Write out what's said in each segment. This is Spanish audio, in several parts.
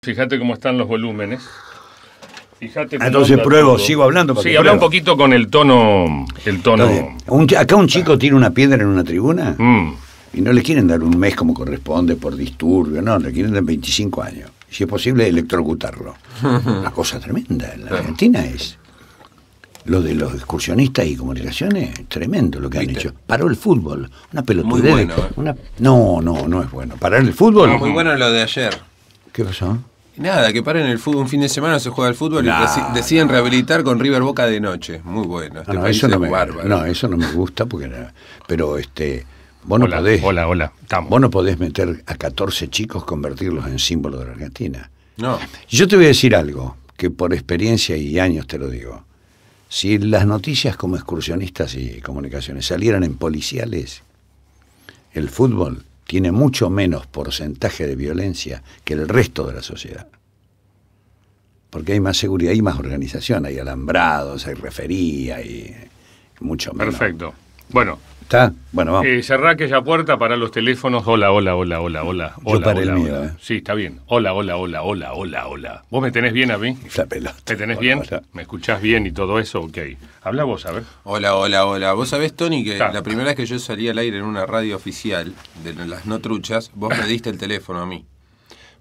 Fíjate cómo están los volúmenes. Fíjate cómo Entonces anda pruebo, todo. sigo hablando. Sí, habla un poquito con el tono. Acá un chico tiene una piedra en una tribuna Mm. y no le quieren dar un mes como corresponde por disturbio, no, le quieren dar 25 años. Si es posible, electrocutarlo. Una cosa tremenda. En la Argentina es lo de los excursionistas y comunicaciones, tremendo lo que han hecho. Paró el fútbol, una pelotudez. Muy bueno, No es bueno. Parar el fútbol. Muy bueno lo de ayer. ¿Qué pasó? Nada, que paren el fútbol, un fin de semana se juega el fútbol y deciden rehabilitar con River Boca de noche. Muy bueno. Eso no me gusta porque pero vos no podés. Hola, estamos. Vos no podés meter a 14 chicos, convertirlos en símbolo de la Argentina. No. Yo te voy a decir algo, que por experiencia y años te lo digo. Si las noticias como excursionistas y comunicaciones salieran en policiales, el fútbol tiene mucho menos porcentaje de violencia que el resto de la sociedad. Porque hay más seguridad, hay más organización, hay alambrados, hay refería, hay mucho menos. Perfecto. Bueno. ¿Está? Bueno, vamos. Cerrá aquella puerta, pará los teléfonos. Hola. Yo paré el mío, ¿eh? Sí, está bien. Hola. ¿Vos me tenés bien a mí? La pelota. ¿Me tenés bien? ¿Me escuchás bien y todo eso? Ok. Habla vos, a ver. Hola. Vos sabés, Tony, que la primera vez que yo salí al aire en una radio oficial de las no truchas, vos me diste el teléfono a mí.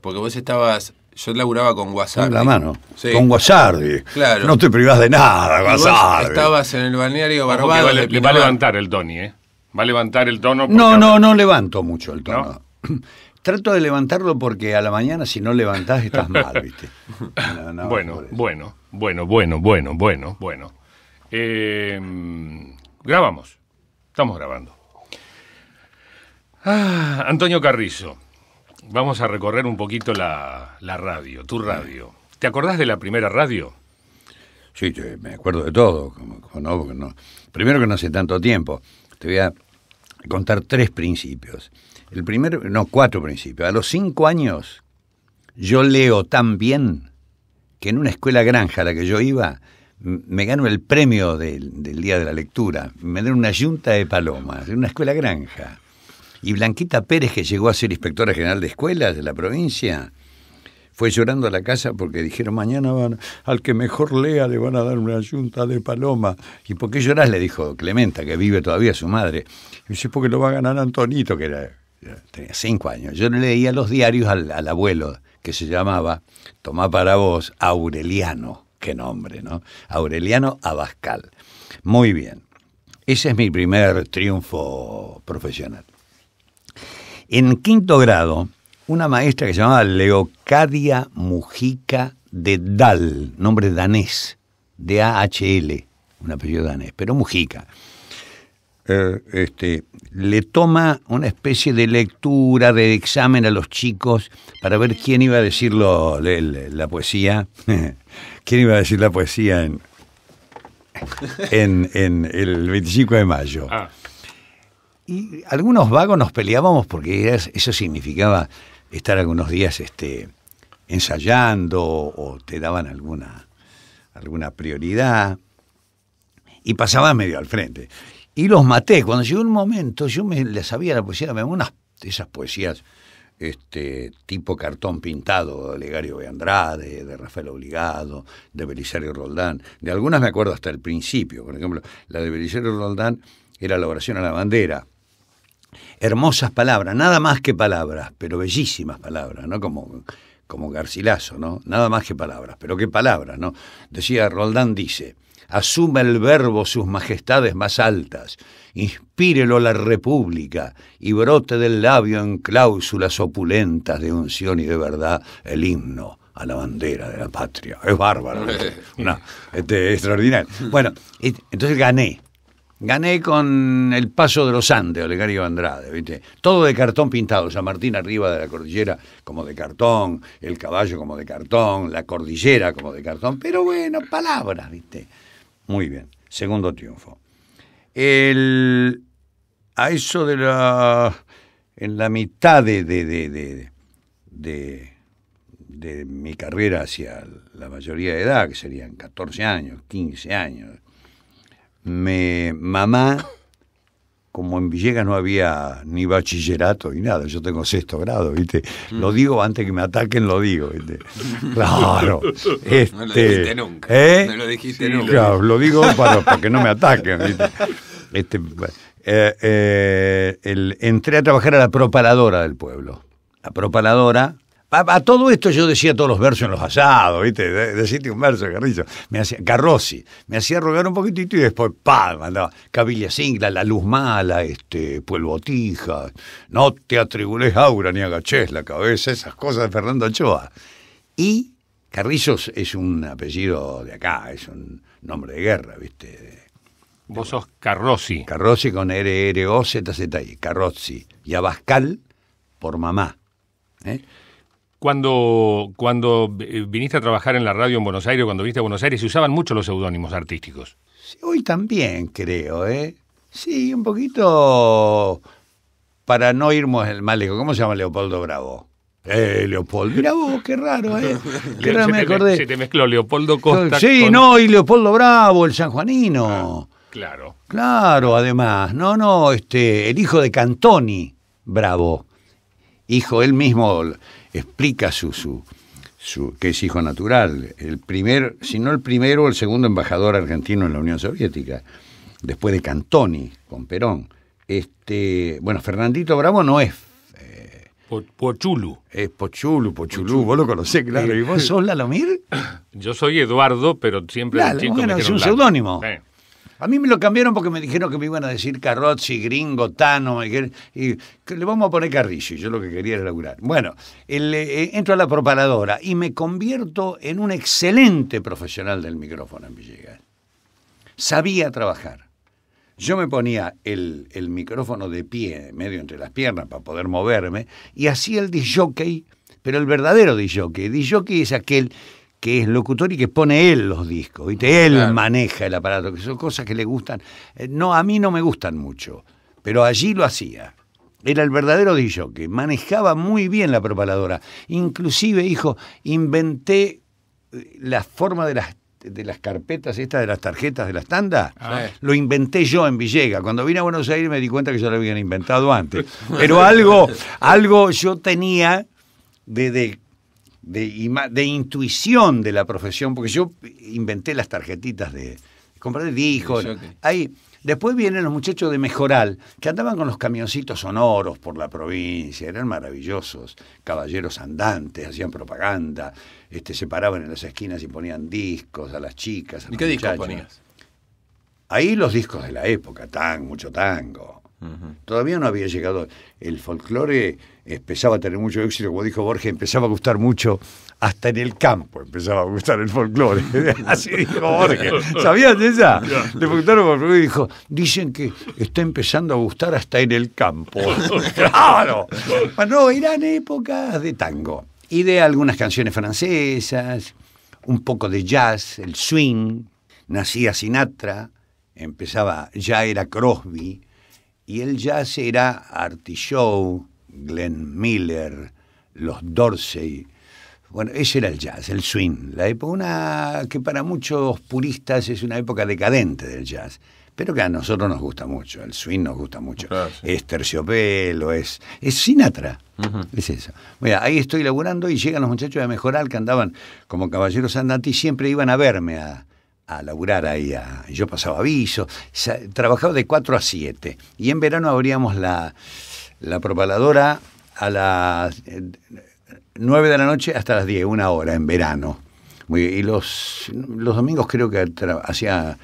Porque vos estabas... Yo laburaba con WhatsApp. Con la mano. Sí. Con WhatsApp. Claro. No te privás de nada, WhatsApp. Estabas en el balneario Barbados. Le va a levantar el Tony, ¿eh? Va a levantar el tono. No levanto mucho el tono. ¿No? Trato de levantarlo porque a la mañana si no levantás estás mal, ¿viste? Bueno. Grabamos. Estamos grabando. Antonio Carrizo. Vamos a recorrer un poquito la radio, tu radio. ¿Te acordás de la primera radio? Sí, me acuerdo de todo. Porque no. Primero que no hace tanto tiempo. Te voy a contar 3 principios. El primero, 4 principios. A los 5 años yo leo tan bien que en una escuela granja a la que yo iba me gano el premio del día de la lectura. Me dieron una yunta de palomas en una escuela granja. Y Blanquita Pérez, que llegó a ser inspectora general de escuelas de la provincia, fue llorando a la casa porque dijeron, mañana al que mejor lea le van a dar una yunta de paloma. ¿Y por qué llorás? Le dijo Clementa, que vive todavía su madre. Y dice, porque lo va a ganar Antonito, que tenía 5 años. Yo le leía los diarios al abuelo, que se llamaba, tomá para vos, Aureliano. Qué nombre, ¿no? Aureliano Abascal. Muy bien. Ese es mi primer triunfo profesional. En 5º grado, una maestra que se llamaba Leocadia Mujica de Dahl, nombre danés, D-A-H-L, un apellido danés, pero Mujica, le toma una especie de lectura, de examen a los chicos para ver quién iba a decir la poesía, quién iba a decir la poesía en el 25 de mayo. Y algunos vagos nos peleábamos porque eso significaba estar algunos días ensayando o te daban alguna prioridad y pasaba medio al frente. Y los maté. Cuando llegó un momento, yo le sabía la poesía, me unas de esas poesías tipo cartón pintado, de Legario de Andrade, de Rafael Obligado, de Belisario Roldán. De algunas me acuerdo hasta el principio. Por ejemplo, la de Belisario Roldán era la oración a la bandera. Hermosas palabras, nada más que palabras, pero bellísimas palabras, ¿no? Como Garcilaso, ¿no? Nada más que palabras, pero qué palabras, ¿no? Decía, Roldán dice, asuma el verbo sus majestades más altas, inspírelo la república y brote del labio en cláusulas opulentas de unción y de verdad el himno a la bandera de la patria. Es bárbaro. Extraordinario. Bueno, entonces Gané con el paso de los Andes, Olegario Andrade, ¿viste? Todo de cartón pintado, San Martín arriba de la cordillera como de cartón, el caballo como de cartón, la cordillera como de cartón, pero bueno, palabras, ¿viste? Muy bien, segundo triunfo. A eso en la mitad de mi carrera hacia la mayoría de edad, que serían 14 años, 15 años, mamá como en Villegas no había ni bachillerato ni nada, yo tengo 6º grado, ¿viste? Lo digo antes que me ataquen, lo digo, ¿viste? Claro. No lo dijiste nunca. No lo dijiste nunca. Claro, lo digo para que no me ataquen, ¿viste? Entré a trabajar a la propaladora del pueblo. La propaladora... A todo esto yo decía todos los versos en los asados, ¿viste? Deciste un verso, Carrillo. Garrossi. Me hacía rogar un poquitito y después, ¡pam! Mandaba Cavilla Singla, La Luz Mala, Puelbotija, No te atribules aura ni agaches la cabeza, esas cosas de Fernando Ochoa. Y Carrillo es un apellido de acá, es un nombre de guerra, ¿viste? Vos sos Carrozzi. Carrozzi con R-R-O-Z-Z-I, Carrozzi. Y Abascal por mamá. Cuando viniste a trabajar en la radio en Buenos Aires, cuando viniste a Buenos Aires, se usaban mucho los seudónimos artísticos. Sí, hoy también, creo, Sí, un poquito para no irnos el mal lejos. ¿Cómo se llama Leopoldo Bravo? Leopoldo, mira vos, qué raro, Qué raro, me acordé. Se te mezcló Leopoldo Costa. Sí, y Leopoldo Bravo, el sanjuanino. Claro. Claro, además. No, el hijo de Cantoni Bravo. Hijo, él mismo explica que es hijo natural. Si no el primero, el segundo embajador argentino en la Unión Soviética. Después de Cantoni, con Perón. Fernandito Bravo no es... Pochulu. Es Pochulu, vos lo conocés, claro. ¿Y vos sos Lalomir? Yo soy Eduardo, pero siempre... Bueno, es un seudónimo. A mí me lo cambiaron porque me dijeron que me iban a decir Carrozzi, Gringo, Tano, y que le vamos a poner Carrillo, y yo lo que quería era laburar. Bueno, entro a la propaladora y me convierto en un excelente profesional del micrófono en Villegas. Sabía trabajar. Yo me ponía el micrófono de pie, medio entre las piernas, para poder moverme, y hacía el disc-jockey, pero el verdadero disc-jockey. El disc-jockey es aquel que es locutor y que pone él los discos, ¿viste? Él maneja el aparato, que son cosas que le gustan. No, a mí no me gustan mucho, pero allí lo hacía. Era el verdadero disc que manejaba muy bien la propaladora. Inclusive, hijo, inventé la forma de las carpetas estas, de las tarjetas de las tandas. Lo inventé yo en Villegas. Cuando vine a Buenos Aires me di cuenta que ya lo habían inventado antes. Pero algo yo tenía de intuición de la profesión, porque yo inventé las tarjetitas de comprar discos. Ahí, después vienen los muchachos de Mejoral, que andaban con los camioncitos sonoros por la provincia, eran maravillosos, caballeros andantes, hacían propaganda, se paraban en las esquinas y ponían discos a las chicas. ¿Y qué discos ponías? Ahí los discos de la época, mucho tango. Uh-huh. Todavía no había llegado el folclore, empezaba a tener mucho éxito, como dijo Borges, empezaba a gustar mucho hasta en el campo, empezaba a gustar el folclore. Así dijo Borges. ¿Sabías de esa? Le preguntaron por folclore y dijo, dicen que está empezando a gustar hasta en el campo. ¡Claro! Bueno, eran épocas de tango y de algunas canciones francesas, un poco de jazz, el swing. Nacía Sinatra, ya era Crosby. Y el jazz era Artie Shaw, Glenn Miller, los Dorsey. Bueno, ese era el jazz, el swing. La época, que para muchos puristas es una época decadente del jazz, pero que a nosotros nos gusta mucho. El swing nos gusta mucho. Claro, sí. Es Terciopelo, es Sinatra. Uh-huh. Es eso. Mira, ahí estoy laburando y llegan los muchachos de Mejoral que andaban como caballeros andantes y siempre iban a verme a laburar ahí. Yo pasaba aviso, trabajaba de 4 a 7 y en verano abríamos la propaladora a las 9 de la noche hasta las 10, 1 hora en verano. Y los domingos creo que hacía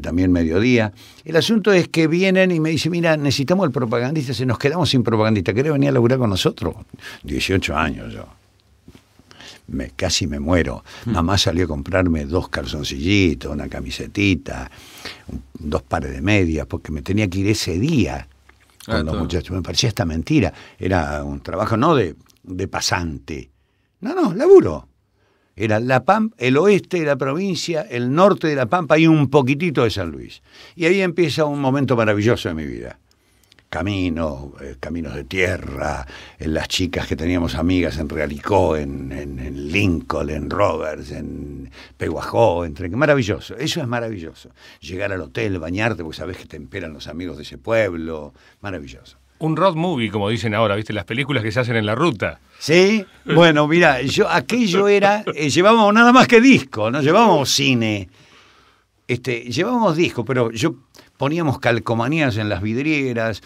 también mediodía. El asunto es que vienen y me dicen, mira, necesitamos el propagandista, nos quedamos sin propagandista, ¿querés venir a laburar con nosotros? 18 años yo. Casi me muero. Mamá salió a comprarme 2 calzoncillitos, una camisetita, 2 pares de medias, porque me tenía que ir ese día con los muchachos. Me parecía esta mentira. Era un trabajo no de pasante. No, laburo. Era La Pampa, el oeste de la provincia, el norte de La Pampa y un poquitito de San Luis. Y ahí empieza un momento maravilloso de mi vida. Caminos de tierra, las chicas que teníamos amigas en Realicó, en Lincoln, en Roberts, en Peguajó, maravilloso, eso es maravilloso. Llegar al hotel, bañarte, porque sabés que te esperan los amigos de ese pueblo, maravilloso. Un road movie, como dicen ahora, ¿viste? Las películas que se hacen en la ruta. Sí, bueno, mira, aquello era, llevábamos nada más que disco, no llevábamos cine. Llevábamos disco, pero poníamos calcomanías en las vidrieras,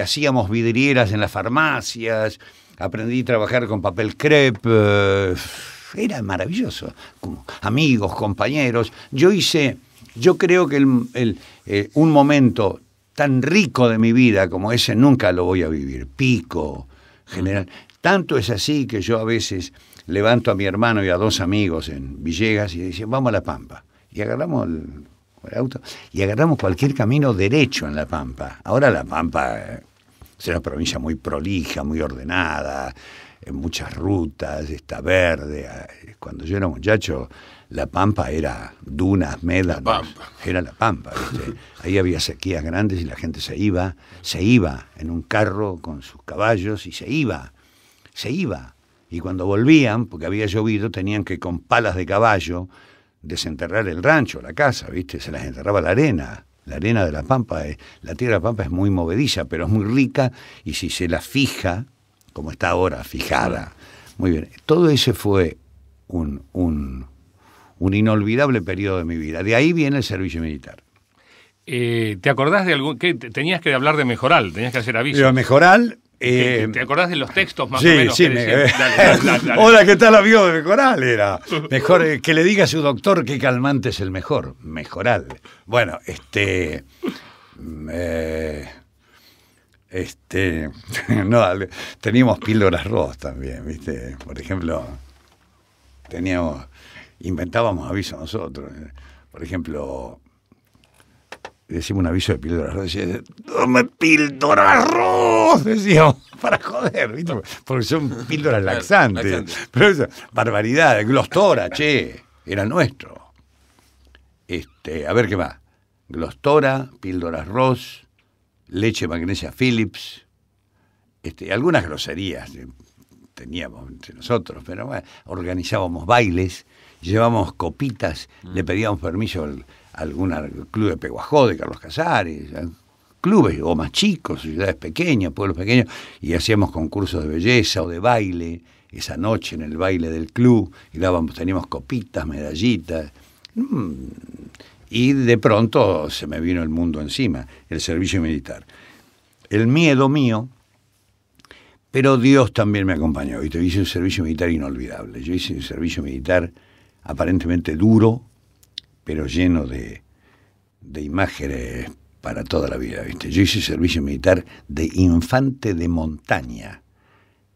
hacíamos vidrieras en las farmacias, aprendí a trabajar con papel crepe, era maravilloso, como amigos, compañeros. Yo creo que un momento tan rico de mi vida como ese nunca lo voy a vivir. Pico, general. Tanto es así que yo a veces levanto a mi hermano y a 2 amigos en Villegas y dicen, vamos a La Pampa. Y agarramos el auto y agarramos cualquier camino derecho en La Pampa. Ahora La Pampa es una provincia muy prolija, muy ordenada, en muchas rutas, está verde. Cuando yo era muchacho, La Pampa era dunas, médanos, era La Pampa, ¿viste? Ahí había sequías grandes y la gente se iba en un carro con sus caballos y se iba. Y cuando volvían, porque había llovido, tenían que con palas de caballo desenterrar el rancho, la casa, ¿viste? Se las enterraba la arena de La Pampa. La tierra de La Pampa es muy movediza, pero es muy rica, y si se la fija, como está ahora, fijada, muy bien. Todo ese fue un inolvidable periodo de mi vida. De ahí viene el servicio militar. ¿Te acordás de algún...? ¿Qué? Tenías que hablar de Mejoral, tenías que hacer avisos. Pero Mejoral... ¿Te acordás de los textos más o menos? Sí, dale. Hola, ¿qué tal, amigo de Mejoral? Era mejor que le diga a su doctor qué calmante es el mejor. Mejoral. Bueno, no, teníamos píldoras ROS también, ¿viste? Por ejemplo, inventábamos avisos nosotros. Por ejemplo, decimos un aviso de píldoras ROS, decía, ¡dame píldoras ROS! Decíamos, para joder, ¿viste? Porque son píldoras laxantes. Pero eso, barbaridad, Glostora, era nuestro. A ver qué más. Glostora, píldoras ROS, leche magnesia Philips, algunas groserías teníamos entre nosotros, pero bueno, organizábamos bailes, llevábamos copitas, le pedíamos permiso a algún club de Peguajó, de Carlos Casares, clubes o más chicos, ciudades pequeñas, pueblos pequeños, y hacíamos concursos de belleza o de baile, esa noche en el baile del club, y teníamos copitas, medallitas, y de pronto se me vino el mundo encima, el servicio militar. El miedo mío, pero Dios también me acompañó, ¿viste? Hice un servicio militar inolvidable. Yo hice un servicio militar aparentemente duro, pero lleno de imágenes para toda la vida, ¿viste? Yo hice servicio militar de infante de montaña.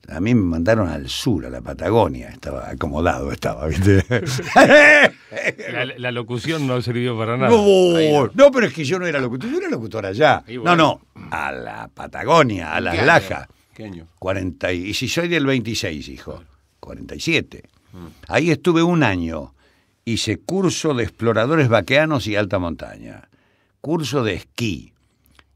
A mí me mandaron al sur, a la Patagonia, estaba acomodado, ¿viste? La locución no sirvió para nada. No, pero es que yo no era locutor, yo era locutor allá. Bueno. No, a la Patagonia, a Las Lajas. ¿Qué año? 40, y si soy del 26, hijo, 47. Ahí estuve un año, hice curso de exploradores vaqueanos y alta montaña, curso de esquí.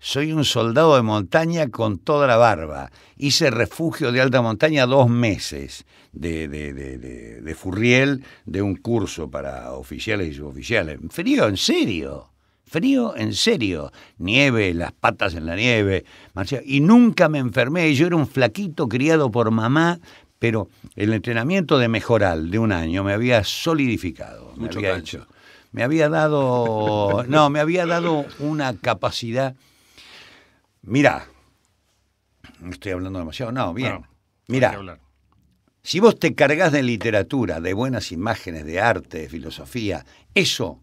Soy un soldado de montaña con toda la barba. Hice refugio de alta montaña 2 meses de Furriel, de un curso para oficiales y suboficiales. Frío en serio. Nieve, las patas en la nieve. Y nunca me enfermé. Yo era un flaquito criado por mamá, pero el entrenamiento de Mejoral de un año me había solidificado. Me había dado una capacidad. Mirá, no estoy hablando demasiado, no, bien. No, mirá, si vos te cargas de literatura, de buenas imágenes, de arte, de filosofía, esa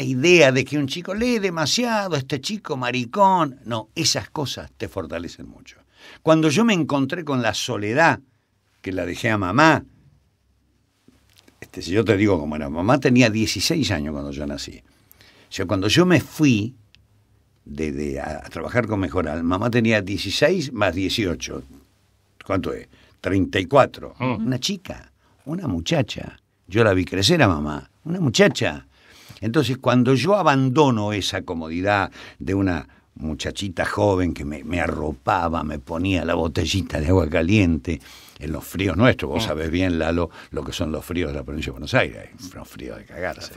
idea de que un chico lee demasiado, este chico maricón, no, esas cosas te fortalecen mucho. Cuando yo me encontré con la soledad, que la dejé a mamá, si yo te digo cómo era, mamá tenía 16 años cuando yo nací. O sea, cuando yo me fui a trabajar con Mejoral, mamá tenía 16 más 18. ¿Cuánto es? 34. Una chica, una muchacha. Yo la vi crecer a mamá, una muchacha. Entonces, cuando yo abandono esa comodidad de una muchachita joven que me arropaba, me ponía la botellita de agua caliente en los fríos nuestros. Vos sabés bien, Lalo, lo que son los fríos de la provincia de Buenos Aires. Unos fríos de cagarse.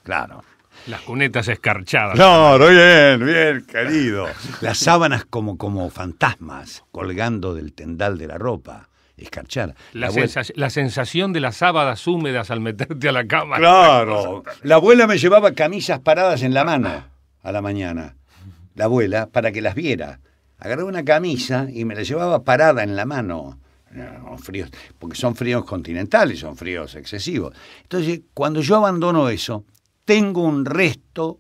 Claro. Las cunetas escarchadas. Claro, bien, querido. Las sábanas como fantasmas colgando del tendal de la ropa. Escarchada. La sensación de las sábanas húmedas al meterte a la cama. Claro. La abuela me llevaba camisas paradas en la mano a la mañana. La abuela, para que las viera. Agarraba una camisa y me la llevaba parada en la mano. Fríos, porque son fríos continentales, son fríos excesivos. Entonces, cuando yo abandono eso, tengo un resto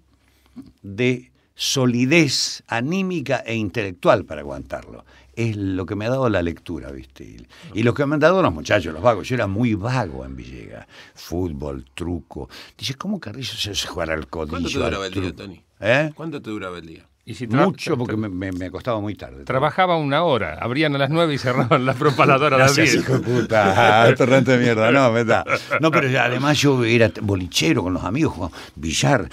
de solidez anímica e intelectual para aguantarlo. Es lo que me ha dado la lectura, ¿viste? Y lo que me han dado los muchachos, los vagos. Yo era muy vago en Villegas. Fútbol, truco. Dice, ¿cómo Carrillo se jugar al codillo? ¿Cuánto te duraba el día, Tony? ¿Cuánto te duraba el día? Y si mucho, porque me acostaba muy tarde. Trabajaba 1 hora, abrían a las 9 y cerraban la propaladora a las 10. Hijo de puta, torrente de mierda, no, ¿verdad? No, pero además yo era bolichero con los amigos, jugaba billar,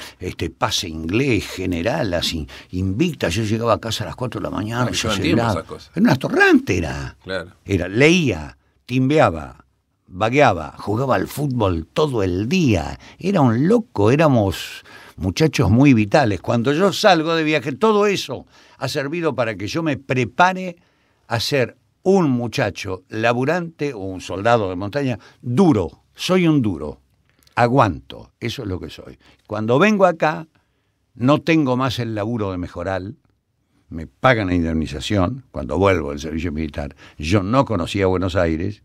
pase inglés, general, así, invicta. Yo llegaba a casa a las 4 de la mañana. Yo entiendo esas cosas. Era un astorrante, era. Claro. Leía, timbeaba, vagueaba, jugaba al fútbol todo el día. Era un loco, éramos muchachos muy vitales. Cuando yo salgo de viaje, todo eso ha servido para que yo me prepare a ser un muchacho laburante o un soldado de montaña duro. Soy un duro. Aguanto. Eso es lo que soy. Cuando vengo acá, no tengo más el laburo de mejoral. Me pagan la indemnización cuando vuelvo del servicio militar. Yo no conocía Buenos Aires.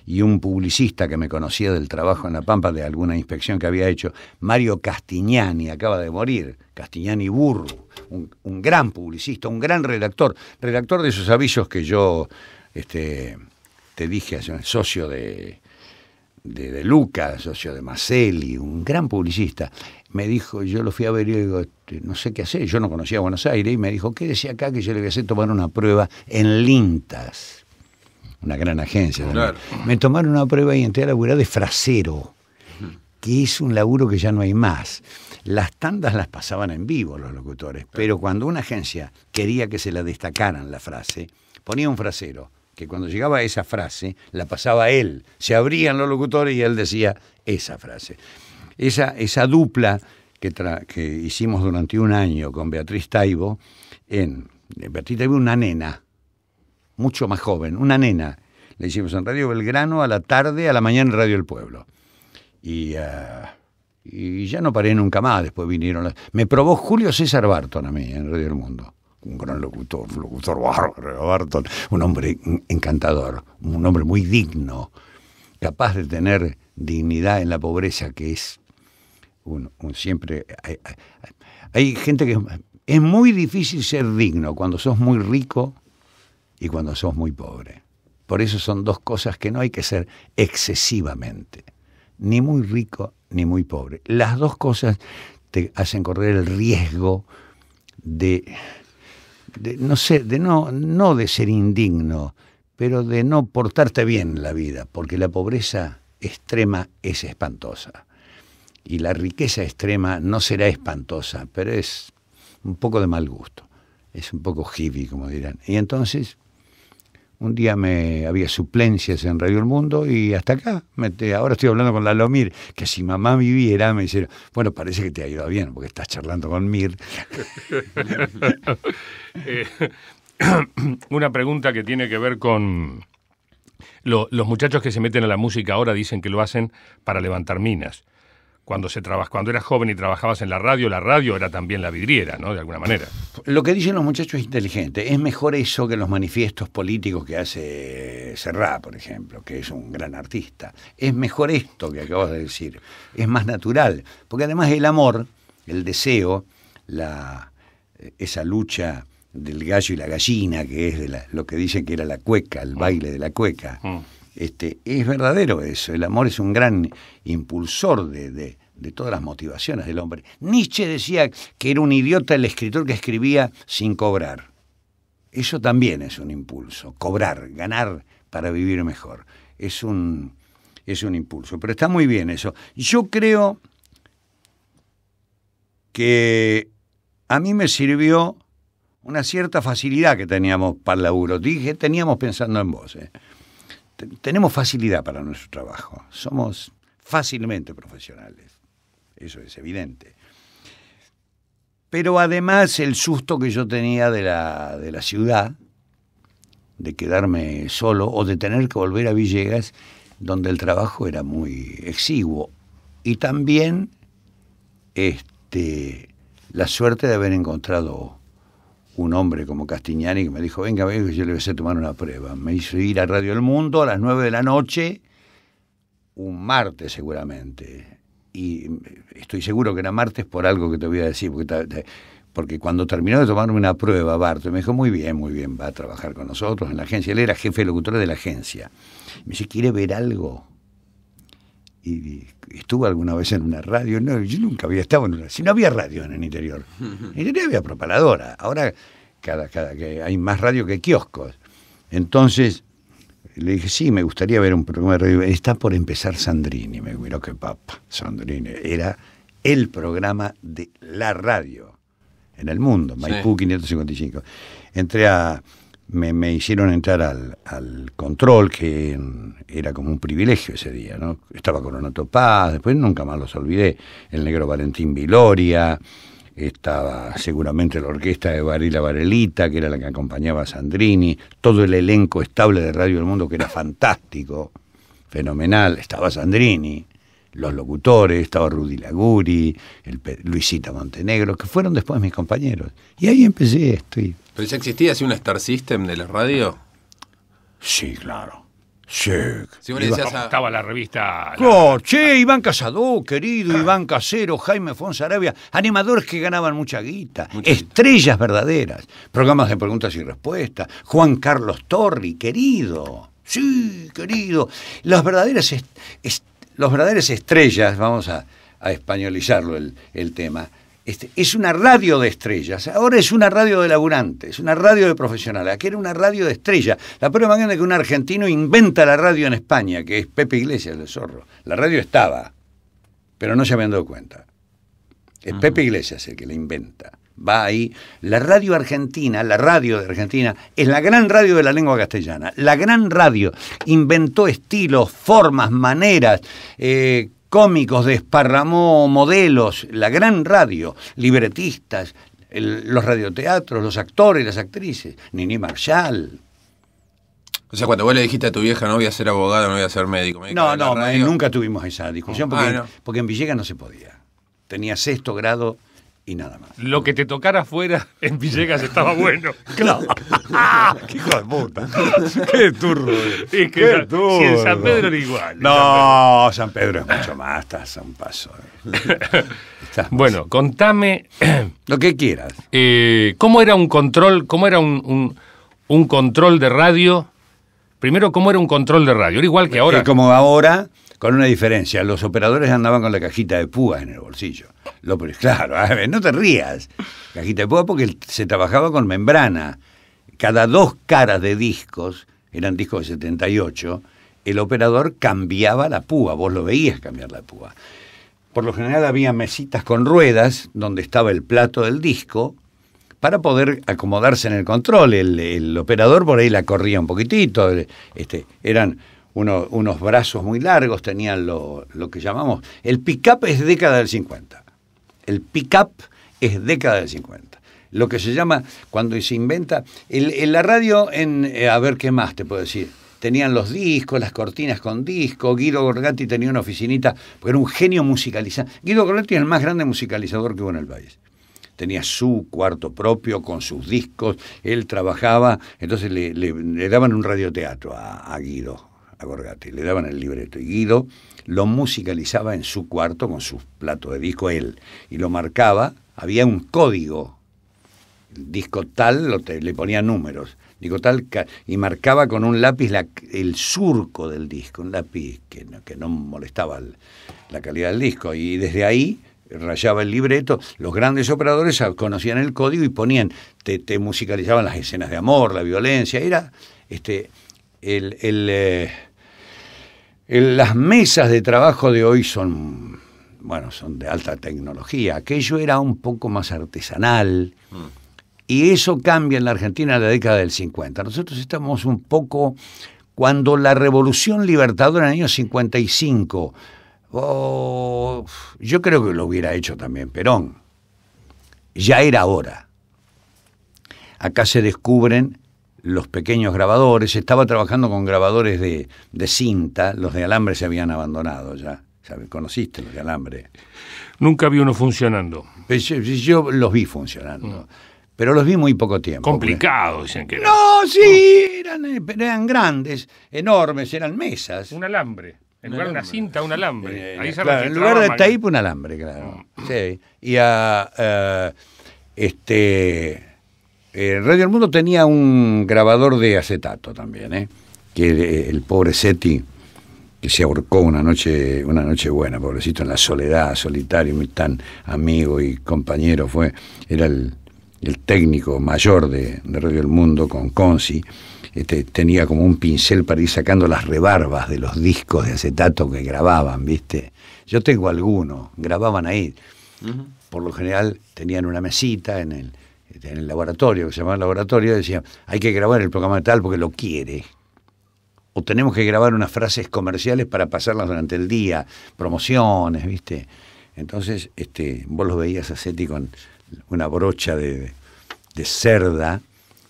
Y un publicista que me conocía del trabajo en La Pampa, de alguna inspección que había hecho, Mario Castignani, acaba de morir, Castignani Burro, un gran publicista, un gran redactor de esos avisos que yo te dije, socio de Lucas, socio de Maselli, un gran publicista. Me dijo, yo lo fui a ver y digo, no sé qué hacer, yo no conocía Buenos Aires, y me dijo, quédese acá que yo le voy a hacer tomar una prueba en Lintas. Una gran agencia. Claro. Me tomaron una prueba y entré a laburar de frasero, que es un laburo que ya no hay más. Las tandas las pasaban en vivo los locutores, pero cuando una agencia quería que se la destacaran la frase, ponía un frasero, que cuando llegaba a esa frase, la pasaba él. Se abrían los locutores y él decía esa frase. Esa dupla que hicimos durante 1 año con Beatriz Taibo, Beatriz Taibo una nena, mucho más joven, una nena. Le hicimos en Radio Belgrano a la tarde, a la mañana en Radio El Pueblo. Y ya no paré nunca más. Después vinieron me probó Julio César Barton a mí en Radio El Mundo. Un gran locutor bárbaro, Barton. Un hombre encantador, un hombre muy digno, capaz de tener dignidad en la pobreza, que es siempre... Hay gente que... Es muy difícil ser digno cuando sos muy rico y cuando sos muy pobre. Por eso son 2 cosas que no hay que ser excesivamente, ni muy rico ni muy pobre. Las 2 cosas te hacen correr el riesgo no de ser indigno, pero de no portarte bien en la vida, porque la pobreza extrema es espantosa y la riqueza extrema no será espantosa, pero es un poco de mal gusto, es un poco hippie, como dirán. Y entonces un día había suplencias en Radio El Mundo y hasta acá. Ahora estoy hablando con Lalo Mir, que si mamá viviera me dice, bueno, parece que te ha ido bien porque estás charlando con Mir. Una pregunta que tiene que ver con los muchachos que se meten a la música ahora dicen que lo hacen para levantar minas. Cuando eras joven y trabajabas en la radio era también la vidriera, ¿no? De alguna manera. Lo que dicen los muchachos es inteligente. Es mejor eso que los manifiestos políticos que hace Serrat, por ejemplo, que es un gran artista. Es mejor esto que acabas de decir. Es más natural. Porque además el amor, el deseo, esa lucha del gallo y la gallina, que es lo que dicen que era la cueca, el baile de la cueca. Es verdadero eso. El amor es un gran impulsor de todas las motivaciones del hombre. Nietzsche decía que era un idiota el escritor que escribía sin cobrar. Eso también es un impulso. Cobrar, ganar para vivir mejor. Es un impulso. Pero está muy bien eso. Yo creo que a mí me sirvió una cierta facilidad que teníamos para el laburo. Dije, teníamos pensando en vos. Tenemos facilidad para nuestro trabajo. Somos fácilmente profesionales. Eso es evidente. Pero además el susto que yo tenía de la ciudad, de quedarme solo o de tener que volver a Villegas, donde el trabajo era muy exiguo. Y también la suerte de haber encontrado un hombre como Castignani que me dijo, venga, que yo le voy a hacer tomar una prueba. Me hizo ir a Radio El Mundo a las 9 de la noche, un martes seguramente. Y estoy seguro que era martes por algo que te voy a decir, porque cuando terminó de tomarme una prueba, Barto me dijo, muy bien, va a trabajar con nosotros en la agencia. Él era jefe de locutores de la agencia. Me dice, ¿quiere ver algo? Y estuve alguna vez en una radio. No, yo nunca había estado en una. Si no había radio en el interior. En el interior había propaladora. Ahora cada que hay más radio que kioscos. Entonces le dije, sí, me gustaría ver un programa de radio. Está por empezar Sandrini. Me miró que papa. Sandrini era el programa de la radio en el mundo. Maipú 555. Entré Me hicieron entrar al control, que era como un privilegio ese día, ¿no? Estaba Coronato Paz, después nunca más los olvidé, el negro Valentín Viloria, estaba seguramente la orquesta de Varela Varelita, que era la que acompañaba a Sandrini, todo el elenco estable de Radio del Mundo, que era fantástico, fenomenal, estaba Sandrini, los locutores, estaba Rudy Laguri, Luisita Montenegro, que fueron después mis compañeros. Y ahí empecé, ¿Pero ya existía así un Star System de la radio? Sí, claro. Sí. Si vos le decías estaba la revista... Che, Iván Casado, querido, Iván Casero, Jaime Fonsaravia, animadores que ganaban mucha guita, estrellas verdaderas, programas de preguntas y respuestas, Juan Carlos Torri, querido, sí, querido. Las verdaderas estrellas, vamos a españolizarlo el tema, es una radio de estrellas, ahora es una radio de laburantes, es una radio de profesionales, aquí era una radio de estrellas. La prueba más grande que un argentino inventa la radio en España, que es Pepe Iglesias, el zorro. La radio estaba, pero no se habían dado cuenta. Es Pepe Iglesias el que la inventa. Va ahí. La radio argentina, la radio de Argentina, es la gran radio de la lengua castellana. La gran radio inventó estilos, formas, maneras, cómicos, desparramó modelos, la gran radio, libretistas, los radioteatros, los actores, las actrices, Nini Marshall. O sea, cuando vos le dijiste a tu vieja no voy a ser abogado, no voy a ser médico. No, nunca tuvimos esa discusión porque en Villegas no se podía. Tenía 6º grado y nada más. Lo que te tocara afuera en Villegas estaba bueno. Claro. ¡Qué hijo de puta! ¡Qué turro! Es que si en San Pedro era igual. No, San Pedro es mucho más, estás a un paso. Bueno, contame... Lo que quieras. ¿Cómo era un control, un control de radio? Primero, ¿cómo era un control de radio? Era igual que ahora. Como ahora, con una diferencia. Los operadores andaban con la cajita de púas en el bolsillo. Claro, a ver, no te rías. Cajita de púa porque se trabajaba con membrana. Cada 2 caras de discos, eran discos de 78, el operador cambiaba la púa. Vos lo veías cambiar la púa. Por lo general había mesitas con ruedas donde estaba el plato del disco para poder acomodarse en el control. El operador por ahí la corría un poquitito. Eran unos brazos muy largos, tenían lo que llamamos... El pick-up es década del 50. El pick-up es década del 50. Lo que se llama, cuando se inventa... la radio, a ver qué más te puedo decir. Tenían los discos, las cortinas con disco. Guido Gorgati tenía una oficinita, porque era un genio musicalizador. Guido Gorgati es el más grande musicalizador que hubo en el país. Tenía su cuarto propio con sus discos. Él trabajaba, entonces le daban un radioteatro a Guido, a Gorgati. Le daban el libreto. Y Guido lo musicalizaba en su cuarto con su plato de disco él. Y lo marcaba, había un código. El disco tal, le ponía números. Disco tal, y marcaba con un lápiz el surco del disco. Un lápiz que no molestaba la calidad del disco. Y desde ahí rayaba el libreto. Los grandes operadores conocían el código y ponían, te musicalizaban las escenas de amor, la violencia. Era las mesas de trabajo de hoy son de alta tecnología. Aquello era un poco más artesanal. Y eso cambia en la Argentina en la década del 50. Nosotros estamos un poco... Cuando la Revolución Libertadora en el año 55, yo creo que lo hubiera hecho también Perón, ya era hora. Acá se descubren los pequeños grabadores, estaba trabajando con grabadores de cinta, los de alambre se habían abandonado ya. ¿Conociste los de alambre? Nunca vi uno funcionando. Yo los vi funcionando. Pero los vi muy poco tiempo. Complicado, dicen que era. No, sí, eran grandes, enormes, eran mesas. Un alambre. En lugar de una cinta, un alambre. Ahí se claro, en lugar de tape, un alambre, claro. Sí. Y Radio El Mundo tenía un grabador de acetato también, que el pobre Seti, que se ahorcó una noche buena, pobrecito, en la soledad, solitario, muy tan amigo y compañero era el técnico mayor de Radio El Mundo con Conci. Tenía como un pincel para ir sacando las rebarbas de los discos de acetato que grababan, ¿viste? Yo tengo algunos, grababan ahí. Uh-huh. Por lo general tenían una mesita en el laboratorio, que se llamaba laboratorio, y decían, hay que grabar el programa tal porque lo quiere. O tenemos que grabar unas frases comerciales para pasarlas durante el día, promociones, ¿viste? Entonces, vos los veías a Seti con una brocha de cerda,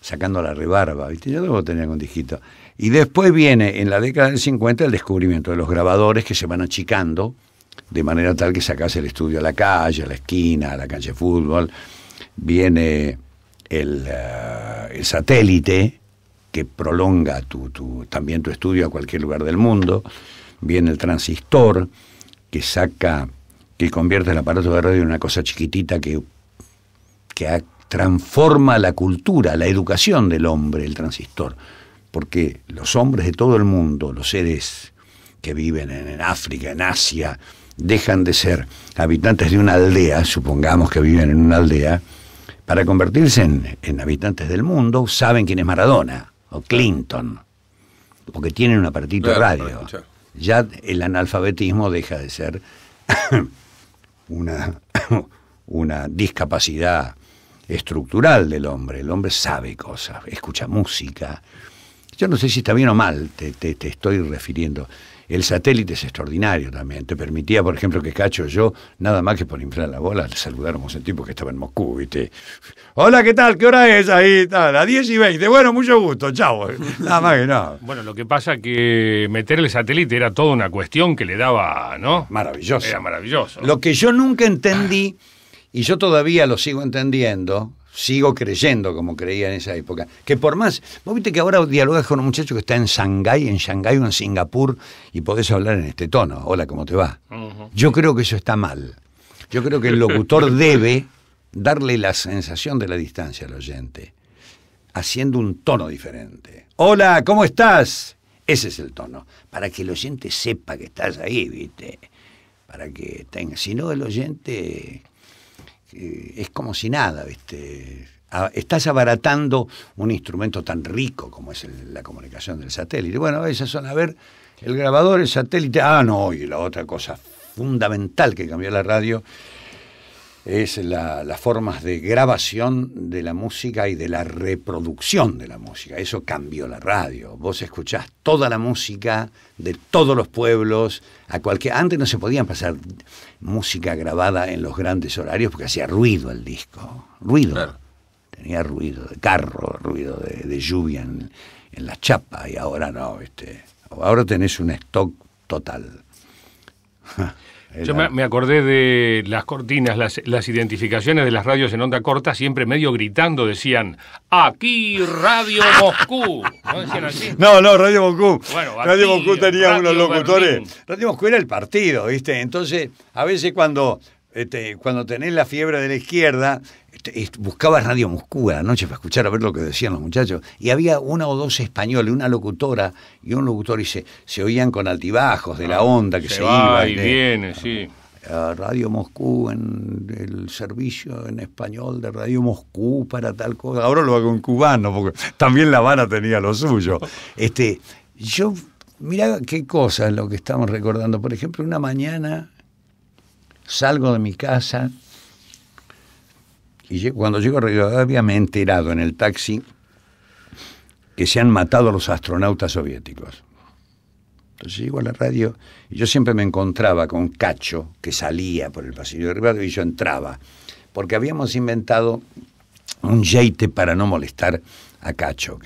sacando la rebarba, ¿viste? Yo lo tenía con dijito. Y después viene, en la década del 50, el descubrimiento de los grabadores que se van achicando, de manera tal que sacás el estudio a la calle, a la esquina, a la cancha de fútbol. Viene el satélite, que prolonga también tu estudio a cualquier lugar del mundo. Viene el transistor, que convierte el aparato de radio en una cosa chiquitita que transforma la cultura, la educación del hombre, el transistor. Porque los hombres de todo el mundo, los seres que viven en África, en Asia, dejan de ser habitantes de una aldea, supongamos que viven en una aldea, para convertirse en habitantes del mundo. Saben quién es Maradona o Clinton, porque tienen un aparatito de radio. Ya el analfabetismo deja de ser una discapacidad estructural del hombre. El hombre sabe cosas, escucha música. Yo no sé si está bien o mal, te estoy refiriendo. El satélite es extraordinario también. Te permitía, por ejemplo, que Cacho y yo, nada más que por inflar la bola, le saludáramos a un tipo que estaba en Moscú, ¿viste? Hola, ¿qué tal? ¿Qué hora es ahí? A 10:20. Bueno, mucho gusto, chao. Nada más que nada. Bueno, lo que pasa que meter el satélite era toda una cuestión que le daba, ¿no? Maravilloso. Era maravilloso. Lo que yo nunca entendí, y yo todavía lo sigo entendiendo, sigo creyendo como creía en esa época, que por más, vos viste que ahora dialogas con un muchacho que está en Shanghái o en Singapur y podés hablar en este tono, hola, ¿cómo te va? Uh-huh. Yo creo que eso está mal. Yo creo que el locutor debe darle la sensación de la distancia al oyente, haciendo un tono diferente. Hola, ¿cómo estás? Ese es el tono, para que el oyente sepa que estás ahí, ¿viste? Para que tenga, si no el oyente... es como si nada, ¿viste? Estás abaratando un instrumento tan rico como es la comunicación del satélite. Bueno, esas son, a ver, el grabador, el satélite. Y la otra cosa fundamental que cambió la radio es las formas de grabación de la música y de la reproducción de la música. Eso cambió la radio. Vos escuchás toda la música de todos los pueblos, antes no se podían pasar música grabada en los grandes horarios porque hacía ruido el disco. Ruido. Claro. Tenía ruido de carro, ruido de lluvia en la chapa, y ahora no, ¿viste? Ahora tenés un stock total. Yo me acordé de las cortinas, las identificaciones de las radios en onda corta, siempre medio gritando decían, aquí Radio Moscú. ¿No decían así? No, Radio Moscú. Bueno, Radio Moscú tenía Radio unos locutores. Berlín. Radio Moscú era el partido, ¿viste? Entonces, a veces cuando tenés la fiebre de la izquierda, buscabas Radio Moscú a la noche para escuchar a ver lo que decían los muchachos, y había una o dos españoles, una locutora y un locutor, y se oían con altibajos de la onda que se iba y viene, sí. Radio Moscú, en el servicio en español de Radio Moscú para tal cosa. Ahora lo hago en cubano porque también La Habana tenía lo suyo. Mirá qué cosa es lo que estamos recordando. Por ejemplo, una mañana salgo de mi casa Y cuando llego a Rivadavia me he enterado en el taxi que se han matado a los astronautas soviéticos. Entonces llego a la radio y yo siempre me encontraba con Cacho, que salía por el pasillo de Rivadavia y yo entraba, porque habíamos inventado un jeite para no molestar a Cacho,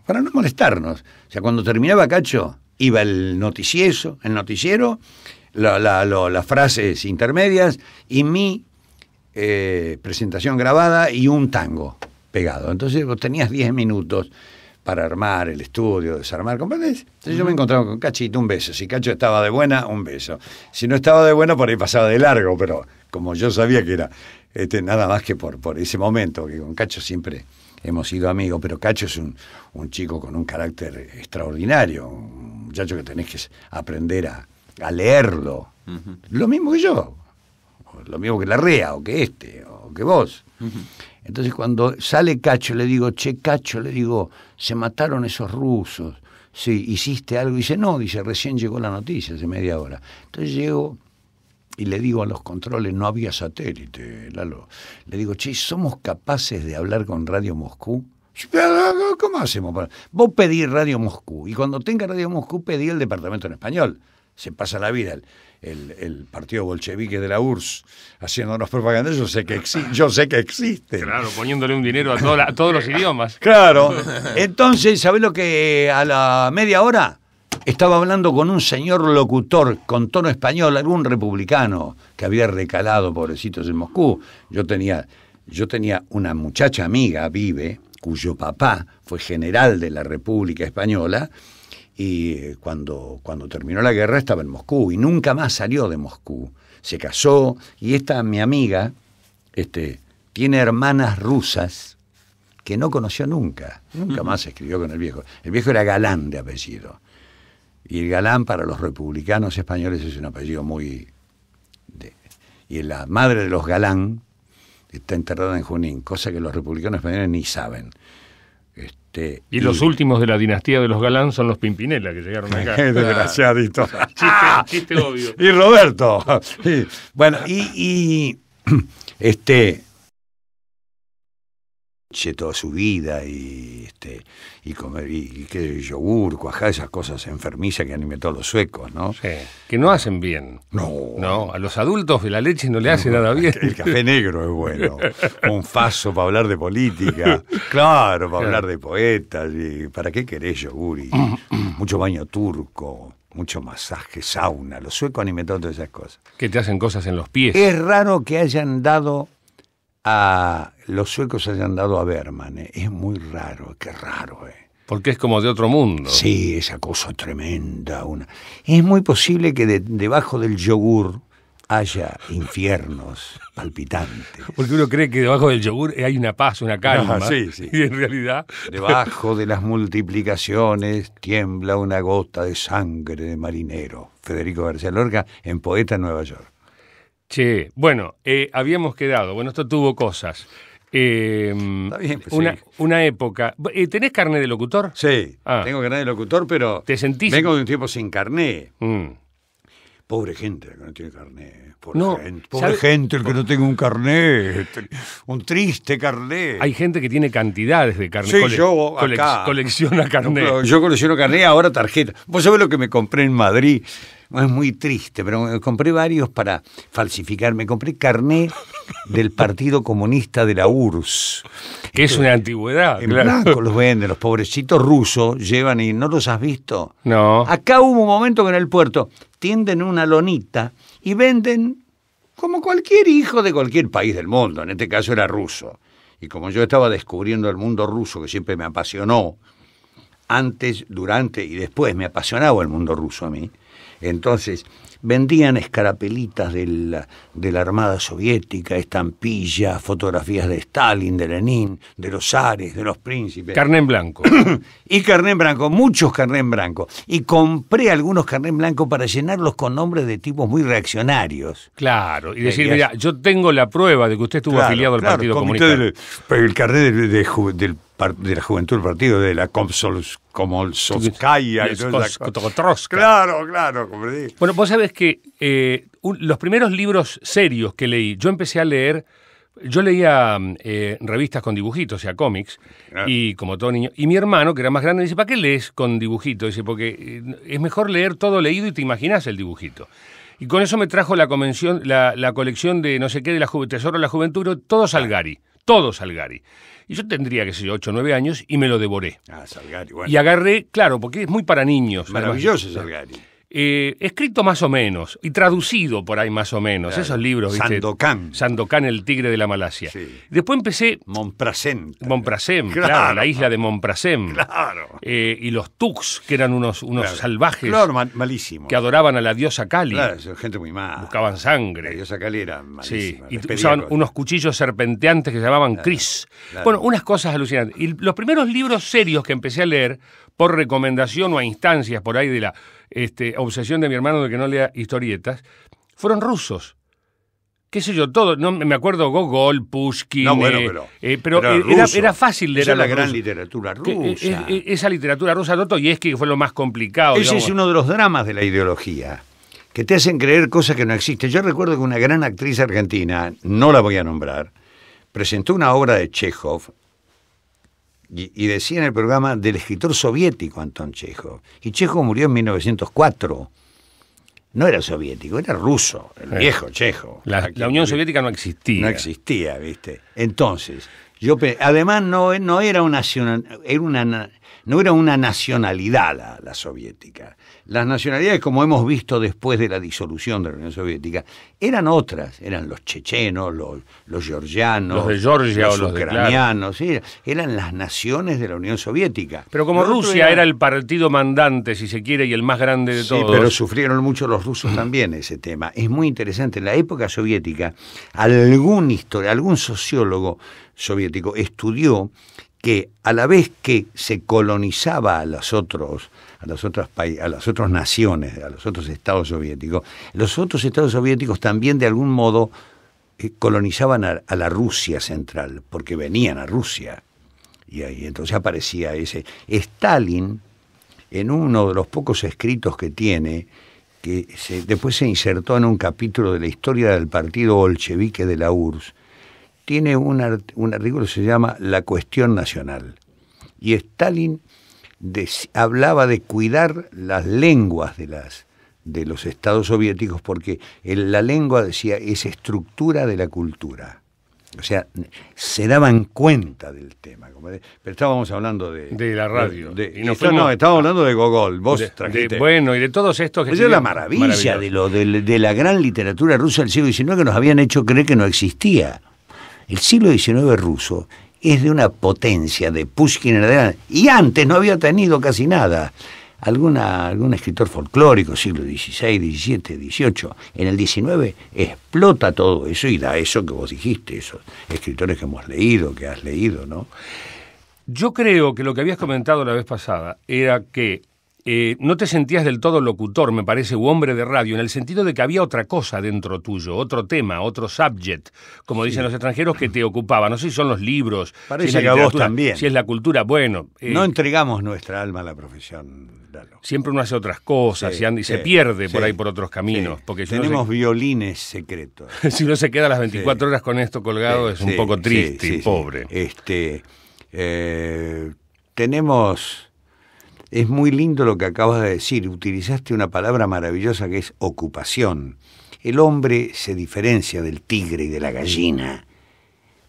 para no molestarnos. O sea, cuando terminaba Cacho, iba el noticiero, las frases intermedias y mi presentación grabada y un tango pegado. Entonces vos tenías 10 minutos para armar el estudio, desarmar, ¿comprendés? Entonces yo me encontraba con Cachito, un beso. Si Cacho estaba de buena, un beso. Si no estaba de buena, por ahí pasaba de largo, pero como yo sabía que era nada más que por ese momento, que con Cacho siempre hemos sido amigos, pero Cacho es un chico con un carácter extraordinario, un muchacho que tenés que aprender a leerlo. Uh-huh. Lo mismo que yo, lo mismo que Larrea, o que o que vos. Uh-huh. Entonces cuando sale Cacho, le digo, che, Cacho, le digo, se mataron esos rusos. Sí, ¿hiciste algo? Y dice, no, recién llegó la noticia, hace media hora. Entonces llego y le digo a los controles, no había satélite, Lalo. Le digo, che, ¿somos capaces de hablar con Radio Moscú? ¿Cómo hacemos? Vos pedí Radio Moscú, y cuando tenga Radio Moscú pedí el departamento en español. Se pasa la vida el partido bolchevique de la URSS haciéndonos propaganda. Yo sé que existe. Claro, poniéndole un dinero a todos los idiomas. Claro. Entonces, ¿sabés lo que a la media hora estaba hablando con un señor locutor con tono español, algún republicano que había recalado, pobrecitos, en Moscú? Yo tenía una muchacha amiga, Vive, cuyo papá fue general de la República Española, y cuando terminó la guerra estaba en Moscú y nunca más salió de Moscú. Se casó y esta mi amiga tiene hermanas rusas que no conoció nunca más escribió con el viejo. El viejo era Galán de apellido, y el Galán para los republicanos españoles es un apellido muy... y la madre de los Galán está enterrada en Junín, cosa que los republicanos españoles ni saben. Y los últimos de la dinastía de los Galán son los Pimpinela, que llegaron acá. Desgraciadito. Chiste obvio. Y Roberto. Bueno, toda su vida y comer y que yogur, cuajá, esas cosas enfermizas que han inventado los suecos, ¿no? Sí, que no hacen bien. No, a los adultos la leche no le hace nada bien. El café negro es bueno, un faso para hablar de política, claro, para hablar de poetas, y ¿para qué querés yogur? Y mucho baño turco, mucho masaje, sauna. Los suecos han inventado todas esas cosas. Que te hacen cosas en los pies. Es raro que los suecos hayan dado a Berman, es muy raro, qué raro, Porque es como de otro mundo. Sí, esa cosa tremenda. Es muy posible que debajo del yogur haya infiernos palpitantes. Porque uno cree que debajo del yogur hay una paz, una calma. Sí. Y en realidad... Debajo de las multiplicaciones tiembla una gota de sangre de marinero. Federico García Lorca, en Poeta en Nueva York. Che, bueno, habíamos quedado, esto tuvo cosas. Está bien, pues una época. ¿Tenés carné de locutor? Sí, tengo carné de locutor, pero ¿te sentís? Vengo de un tiempo sin carné. Pobre gente que no tiene carné. Pobre gente el que no tenga un carné. Un triste carné. Hay gente que tiene cantidades de carné. Sí, yo acá. Colecciona carné. No, yo colecciono carné, ahora tarjeta. ¿Vos sabés lo que me compré en Madrid? Es muy triste, pero me compré varios para falsificar. Me compré carné del Partido Comunista de la URSS. Que es una antigüedad. En blanco los venden, los pobrecitos rusos llevan y ¿no los has visto? No. Acá hubo un momento que en el puerto tienden una lonita y venden como cualquier hijo de cualquier país del mundo. En este caso era ruso. Y como yo estaba descubriendo el mundo ruso, que siempre me apasionó, antes, durante y después me apasionaba el mundo ruso a mí. Entonces vendían escarapelitas de la Armada Soviética, estampillas, fotografías de Stalin, de Lenin, de los zares, de los príncipes. Carné en blanco. Y carné en blanco, muchos carné en blanco. Y compré algunos carné en blanco para llenarlos con nombres de tipos muy reaccionarios. Claro, y decir, mira, yo tengo la prueba de que usted estuvo afiliado al Partido Comunista. El carné de la juventud del partido, de la Komsomolskaya. Claro, comprendí. Bueno, vos sabés que los primeros libros serios que leí, yo empecé a leer Yo leía revistas con dibujitos, o sea, cómics, y como todo niño. Y mi hermano, que era más grande, dice, ¿para qué lees con dibujitos? Dice, porque es mejor leer todo leído y te imaginas el dibujito. Y con eso me trajo la colección de no sé qué, de Tesoro de la Juventud, todo Salgari. Y yo tendría, qué sé yo, 8 o 9 años, y me lo devoré. Salgari, bueno. Y agarré, claro, porque es muy para niños. Maravilloso Salgari. Escrito más o menos, y traducido por ahí más o menos, claro. Esos libros, ¿viste? Sandokan, el tigre de la Malasia. Sí. Después empecé... Montprasem, claro, la isla de Montprasem. Claro. Y los Tux, que eran unos claro. Salvajes. Claro, malísimos. Que adoraban a la diosa Kali. Claro, gente muy mala. Buscaban sangre. La diosa Kali era malísima. Sí, y usaban unos cuchillos serpenteantes que se llamaban Cris. Claro. Bueno, unas cosas alucinantes. Y los primeros libros serios que empecé a leer, por recomendación o a instancias por ahí de la... obsesión de mi hermano de que no lea historietas, fueron rusos. Qué sé yo, todo, no me acuerdo, Gogol, Pushkin, pero era fácil leer. Esa es la gran literatura rusa. Esa literatura rusa, Dostoyevski, que fue lo más complicado. Ese es uno de los dramas de la ideología, que te hacen creer cosas que no existen. Yo recuerdo que una gran actriz argentina, no la voy a nombrar, presentó una obra de Chekhov, y decía en el programa del escritor soviético Anton Chekhov. Y Chekhov murió en 1904. No era soviético, era ruso, el viejo Chekhov. La Unión Soviética no existía. No existía, ¿viste? Entonces, además no era una nacionalidad la soviética. Las nacionalidades, como hemos visto después de la disolución de la Unión Soviética, eran otras. Eran los chechenos, los georgianos, los de Georgia los ucranianos. Sí, eran las naciones de la Unión Soviética. Pero como Rusia era el partido mandante, si se quiere, y el más grande de todos. Sí, pero sufrieron mucho los rusos también ese tema. Es muy interesante. En la época soviética, algún sociólogo soviético estudió que a la vez que se colonizaba a las otras naciones, a los otros estados soviéticos, los otros estados soviéticos también de algún modo colonizaban a la Rusia central, porque venían a Rusia. Y ahí entonces aparecía ese. Stalin, en uno de los pocos escritos que tiene, que después se insertó en un capítulo de la historia del partido bolchevique de la URSS, tiene un artículo que se llama La cuestión nacional. Y Stalin hablaba de cuidar las lenguas de los estados soviéticos, porque la lengua, decía, es estructura de la cultura. O sea, se daban cuenta del tema. Pero estábamos hablando de la radio. Estábamos hablando de Gogol. Vos trajiste. Bueno, y de todos estos que... Esa es la maravilla de la gran literatura rusa del siglo XIX, que nos habían hecho creer que no existía. El siglo XIX ruso es de una potencia de Pushkin en adelante, y antes no había tenido casi nada. Algún escritor folclórico, siglo XVI, XVII, XVIII, en el XIX explota todo eso y da eso que vos dijiste, esos escritores que hemos leído, que has leído, ¿no? Yo creo que lo que habías comentado la vez pasada era que no te sentías del todo locutor, me parece, u hombre de radio, en el sentido de que había otra cosa dentro tuyo, otro tema, otro subject, como dicen los extranjeros, que te ocupaba. No sé si son los libros, parece si es la que a vos también. Si es la cultura, bueno. No entregamos nuestra alma a la profesión, Lalo. Siempre uno hace otras cosas y se pierde por ahí por otros caminos. Porque tenemos violines secretos. Si uno se queda las 24 horas con esto colgado es un poco triste y pobre. Tenemos... Es muy lindo lo que acabas de decir. Utilizaste una palabra maravillosa que es ocupación. El hombre se diferencia del tigre y de la gallina,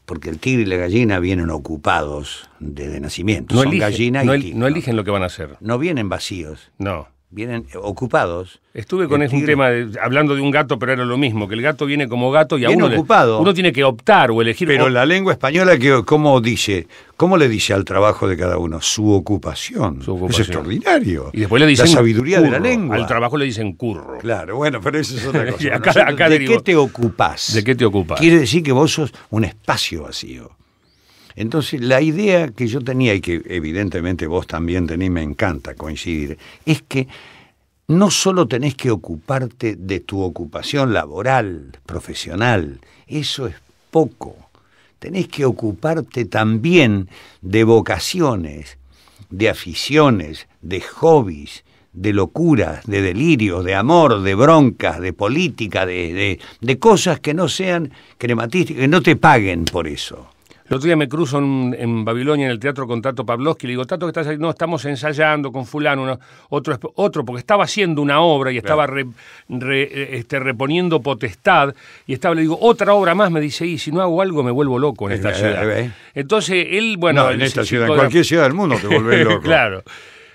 porque el tigre y la gallina vienen ocupados desde nacimiento. No eligen lo que van a hacer. No vienen vacíos. No. Vienen ocupados. Estuve con un tema hablando de un gato, pero era lo mismo, que el gato viene como gato y a uno tiene que optar o elegir. Pero la lengua española, ¿cómo le dice al trabajo de cada uno? Su ocupación. Es extraordinario. Y después le dicen la sabiduría curro. De la lengua. Al trabajo le dicen curro. Claro, bueno, pero eso es otra cosa. ¿De qué te ocupás? ¿De qué te ocupas? Quiere decir que vos sos un espacio vacío. Entonces, la idea que yo tenía, y que evidentemente vos también tenés, me encanta coincidir, es que no solo tenés que ocuparte de tu ocupación laboral, profesional, eso es poco. Tenés que ocuparte también de vocaciones, de aficiones, de hobbies, de locura, de delirio, de amor, de broncas, de política, de cosas que no sean crematísticas, que no te paguen por eso. El otro día me cruzo en Babilonia, en el teatro, con Tato Pavlovsky, y le digo, Tato, ¿qué estás haciendo? No, estamos ensayando con fulano, otro, porque estaba haciendo una obra y estaba reponiendo Potestad, y le digo, otra obra más, me dice, y si no hago algo me vuelvo loco en esta ciudad. Entonces, él, bueno... No, en esta ciudad, en cualquier ciudad del mundo te volvés loco. Claro.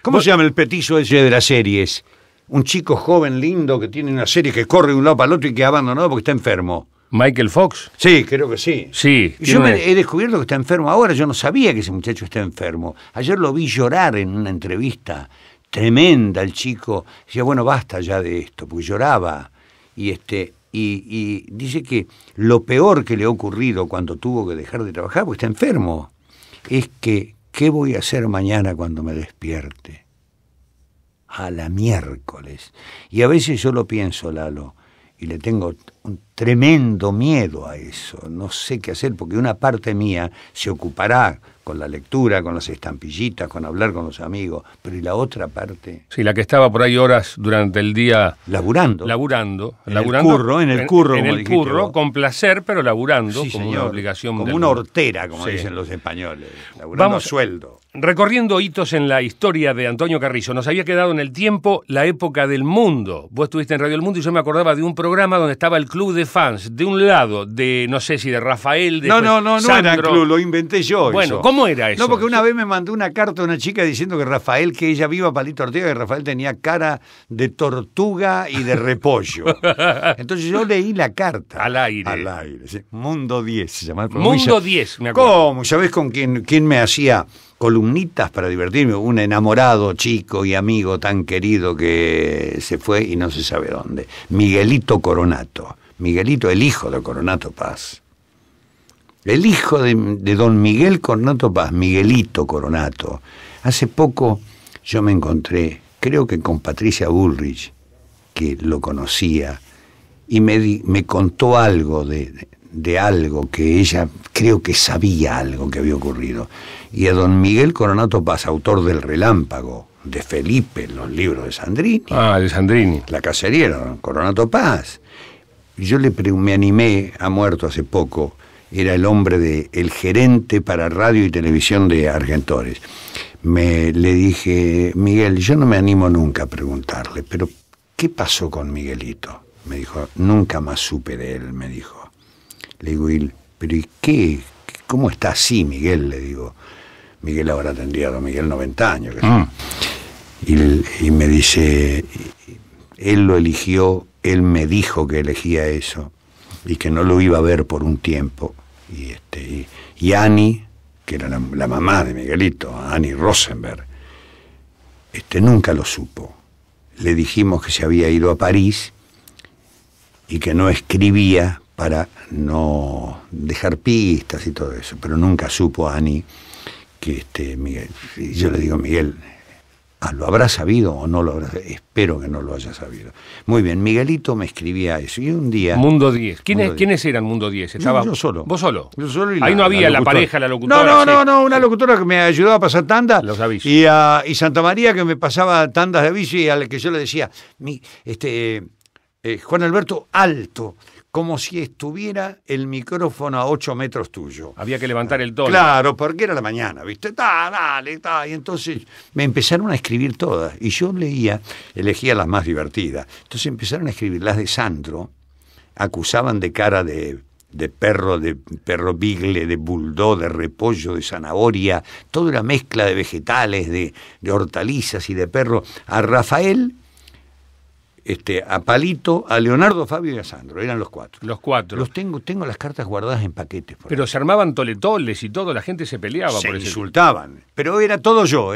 ¿Cómo se llama el petizo ese de las series? Un chico joven, lindo, que tiene una serie que corre de un lado para el otro y que ha abandonado porque está enfermo. ¿Michael Fox? Sí, creo que sí. Sí. Yo he descubierto que está enfermo ahora, yo no sabía que ese muchacho está enfermo. Ayer lo vi llorar en una entrevista tremenda, el chico. Decía, bueno, basta ya de esto, porque lloraba. Y dice que lo peor que le ha ocurrido cuando tuvo que dejar de trabajar, porque está enfermo, es que, ¿qué voy a hacer mañana cuando me despierte? A la miércoles. Y a veces yo lo pienso, Lalo, y le tengo un tremendo miedo a eso. No sé qué hacer, porque una parte mía se ocupará con la lectura, con las estampillitas, con hablar con los amigos, pero ¿y la otra parte? Sí, la que estaba por ahí horas durante el día... Laburando. En el curro, vos. con placer, pero laburando, Sí, como señor. una obligación. Como una hortera, como Sí. dicen los españoles. Laburando a sueldo. Recorriendo hitos en la historia de Antonio Carrizo, nos había quedado en el tiempo la época del Mundo. Vos estuviste en Radio El Mundo y yo me acordaba de un programa donde estaba el club de fans, de un lado, de no sé si de Rafael, de No Sandro. era club, lo inventé yo. Bueno, eso. ¿cómo era eso? No, porque una vez me mandó una carta a una chica diciendo que Rafael, que ella viva Palito Ortega, que Rafael tenía cara de tortuga y de repollo. Entonces yo leí la carta. Al aire. Al aire, sí. Mundo 10 se llama el programa. Mundo 10, me acuerdo. ¿Cómo? ¿Sabés con quién me hacía columnitas para divertirme? Un enamorado chico y amigo tan querido que se fue y no se sabe dónde. Miguelito Coronato. Miguelito, el hijo de Coronato Paz. El hijo de don Miguel Coronato Paz, Miguelito Coronato. Hace poco yo me encontré, creo que con Patricia Bullrich, que lo conocía, y me contó algo de algo que ella creo que sabía algo que había ocurrido. Y a don Miguel Coronato Paz, autor del Relámpago, de Felipe, los libros de Sandrini. Ah, de Sandrini. La cacería era don Coronato Paz. Yo me animé, ha muerto hace poco, era el hombre el gerente para radio y televisión de Argentores. Le dije, Miguel, yo no me animo nunca a preguntarle, pero ¿qué pasó con Miguelito? Me dijo, nunca más supe de él, me dijo. Le digo, ¿pero y qué? ¿Cómo está así, Miguel? Le digo. Miguel ahora tendría don Miguel 90 años. Y me dice, él lo eligió, él me dijo que elegía eso y que no lo iba a ver por un tiempo. Y Annie, que era la mamá de Miguelito, Annie Rosenberg, nunca lo supo. Le dijimos que se había ido a París y que no escribía para no dejar pistas y todo eso, pero nunca supo Annie que Miguel. Y yo le digo, Miguel, ¿lo habrá sabido o no lo habrá sabido? Espero que no lo haya sabido. Muy bien, Miguelito me escribía eso y un día... Mundo 10. ¿Quiénes eran Mundo 10? Yo solo. ¿Vos solo? Yo solo. Ahí no había la pareja, la locutora. No, una locutora que me ayudaba a pasar tanda. Los avisos. Y Santa María que me pasaba tandas de aviso y a la que yo le decía, Juan Alberto, alto, como si estuviera el micrófono a 8 metros tuyo. Había que levantar el tono. Claro, porque era la mañana, ¿viste? Dale. Y entonces me empezaron a escribir todas. Y yo elegía las más divertidas. Entonces empezaron a escribir las de Sandro, acusaban de cara de perro bigle, de bulldog, de repollo, de zanahoria, toda una mezcla de vegetales, de hortalizas y de perro. A Rafael, a Palito, a Leonardo, Fabio y a Sandro, eran los cuatro. Los cuatro. Los tengo las cartas guardadas en paquetes. Pero se armaban toletoles y todo, la gente se peleaba se por eso. Insultaban, pero era todo yo,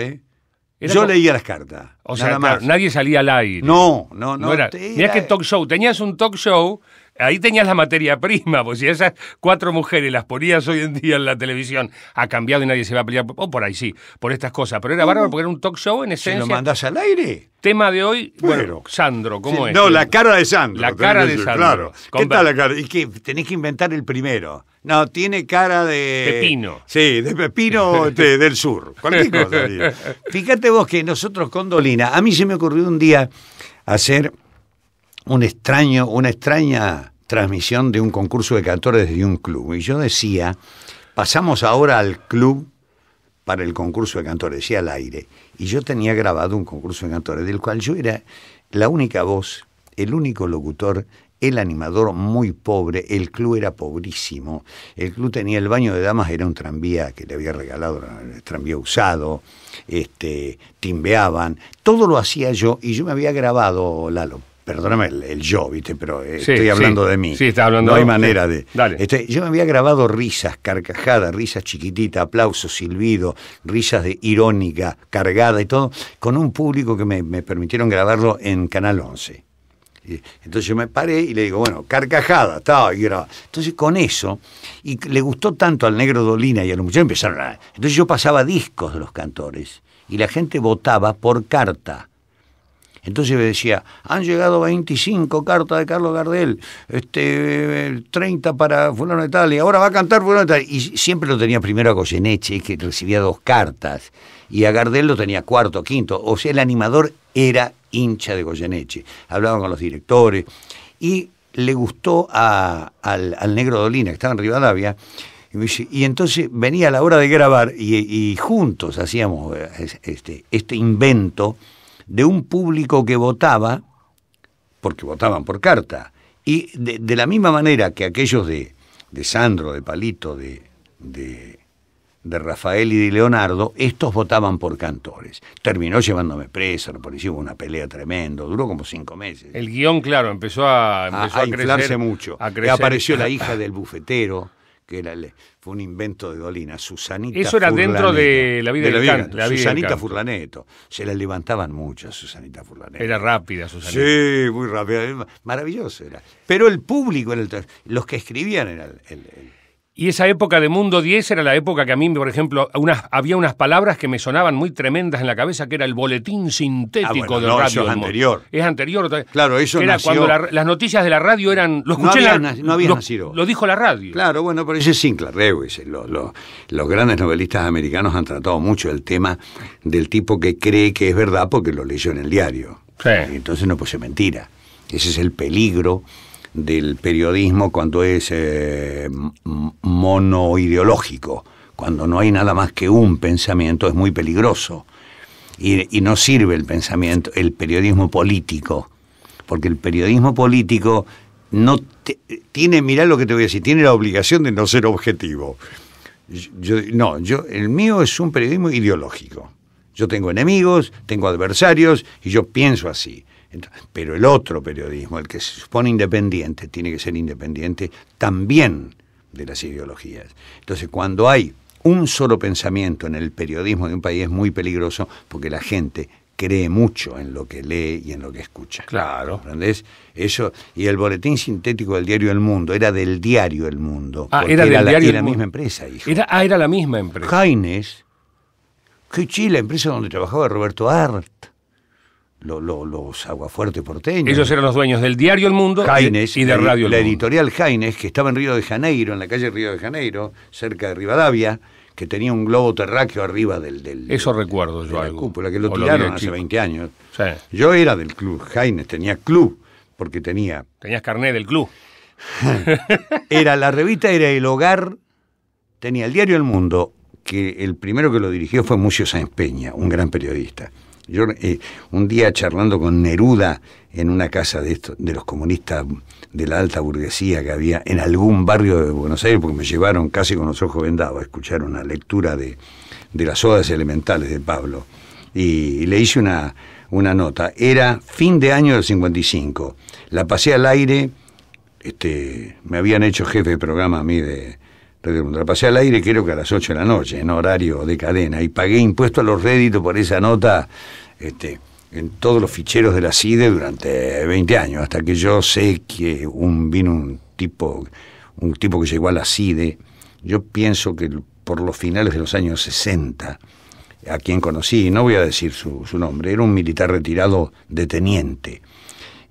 Yo leía las cartas. O sea, claro, nadie salía al aire. No. Mirá qué talk show. Tenías un talk show ahí tenías la materia prima, pues si esas 4 mujeres las ponías hoy en día en la televisión, ha cambiado y nadie se va a pelear, o por ahí sí, por estas cosas, pero era bárbaro porque era un talk show en esencia. ¿Se lo mandás al aire? Tema de hoy, bueno, Sandro, ¿cómo es? No, la cara de Sandro. La cara de Sandro. Claro. ¿Qué tal la cara? Y que tenés que inventar el primero. No, tiene cara de... Pepino. Sí, de pepino del sur. Cualquier cosa. Fíjate vos que nosotros con Dolina, a mí se me ocurrió un día hacer una extraña transmisión de un concurso de cantores desde un club. Y yo decía, pasamos ahora al club para el concurso de cantores, decía al aire. Y yo tenía grabado un concurso de cantores, del cual yo era la única voz, el único locutor, el animador muy pobre, el club era pobrísimo. El club tenía el baño de damas, era un tranvía que le había regalado, el tranvía usado, timbeaban, todo lo hacía yo, y yo me había grabado, Lalo. Perdóname el yo, ¿viste? Pero estoy hablando de mí. Sí, está hablando. No hay manera de... Dale. Yo me había grabado risas, carcajadas, risas chiquititas, aplausos, silbido, risas de irónica, cargada y todo, con un público que me permitieron grabarlo en Canal 11. Entonces yo me paré y le digo, bueno, carcajada, y grababa. Entonces con eso, y le gustó tanto al Negro Dolina y a los muchachos, empezaron a... Entonces yo pasaba discos de los cantores y la gente votaba por carta. Entonces me decía, han llegado 25 cartas de Carlos Gardel, 30 para fulano de tal, y ahora va a cantar fulano de tal. Y siempre lo tenía primero a Goyeneche, que recibía 2 cartas, y a Gardel lo tenía cuarto, quinto. O sea, el animador era hincha de Goyeneche. Hablaba con los directores, y le gustó al Negro Dolina, que estaba en Rivadavia, y entonces venía a la hora de grabar, y juntos hacíamos este invento de un público que votaba, porque votaban por carta, y de la misma manera que aquellos de Sandro, de Palito, de Rafael y de Leonardo, estos votaban por cantores. Terminó llevándome preso, la policía, hubo una pelea tremendo, duró como 5 meses. El guión, claro, empezó a inflarse crecer, mucho. A crecer. Apareció la hija del bufetero, que fue un invento de Dolina, Susanita Eso era Furlaneto, dentro de la vida del canto. Susanita Furlaneto. Se la levantaban mucho a Susanita Furlaneto. Era rápida, Susanita. Sí, muy rápida. Maravilloso era. Pero el público, los que escribían era Y esa época de Mundo 10 era la época que a mí, por ejemplo, había unas palabras que me sonaban muy tremendas en la cabeza, que era el boletín sintético de radio. Eso es anterior. Es anterior. Claro, eso era nació... cuando las noticias de la radio eran... Lo escuché no había nacido. Lo dijo la radio. Claro, bueno, pero ese es Sinclair Lewis. Los grandes novelistas americanos han tratado mucho el tema del tipo que cree que es verdad porque lo leyó en el diario. Sí. Entonces no puede ser mentira. Ese es el peligro del periodismo cuando es monoideológico, cuando no hay nada más que un pensamiento, es muy peligroso. Y no sirve el pensamiento, el periodismo político, porque el periodismo político no tiene, mirá lo que te voy a decir, tiene la obligación de no ser objetivo. El mío es un periodismo ideológico. Yo tengo enemigos, tengo adversarios y yo pienso así. Pero el otro periodismo, el que se supone independiente, tiene que ser independiente también de las ideologías. Entonces, cuando hay un solo pensamiento en el periodismo de un país, es muy peligroso porque la gente cree mucho en lo que lee y en lo que escucha. Claro. ¿Entendés? Eso, y el boletín sintético del diario El Mundo era del diario El Mundo. Era del diario la misma empresa, hijo. Era la misma empresa. Haines, que la empresa donde trabajaba Roberto Art. Los aguafuertes porteños. Ellos eran los dueños del diario El Mundo Haines, y de Radio El la Mundo. editorial Haines, que estaba en Río de Janeiro, en la calle Río de Janeiro, cerca de Rivadavia, que tenía un globo terráqueo arriba del Eso recuerdo yo de la algo. cúpula, que lo O tiraron vi hace chico. 20 años. Sí. Yo era del club Haines, tenía club, porque tenía... Tenías carnet del club. La revista era El Hogar, tenía el diario El Mundo, que el primero que lo dirigió fue Mucio Sáenz Peña, un gran periodista. Yo un día charlando con Neruda en una casa de los comunistas de la alta burguesía que había en algún barrio de Buenos Aires, porque me llevaron casi con los ojos vendados a escuchar una lectura de las Odas Elementales de Pablo, y le hice una nota. Era fin de año del 55, la pasé al aire, me habían hecho jefe de programa a mí de Radio Mundo. La pasé al aire creo que a las 8 de la noche, en horario de cadena, y pagué impuesto a los réditos por esa nota en todos los ficheros de la CIDE durante 20 años, hasta que yo sé que vino un tipo que llegó a la CIDE, yo pienso que por los finales de los años 60, a quien conocí, no voy a decir su nombre, era un militar retirado de teniente,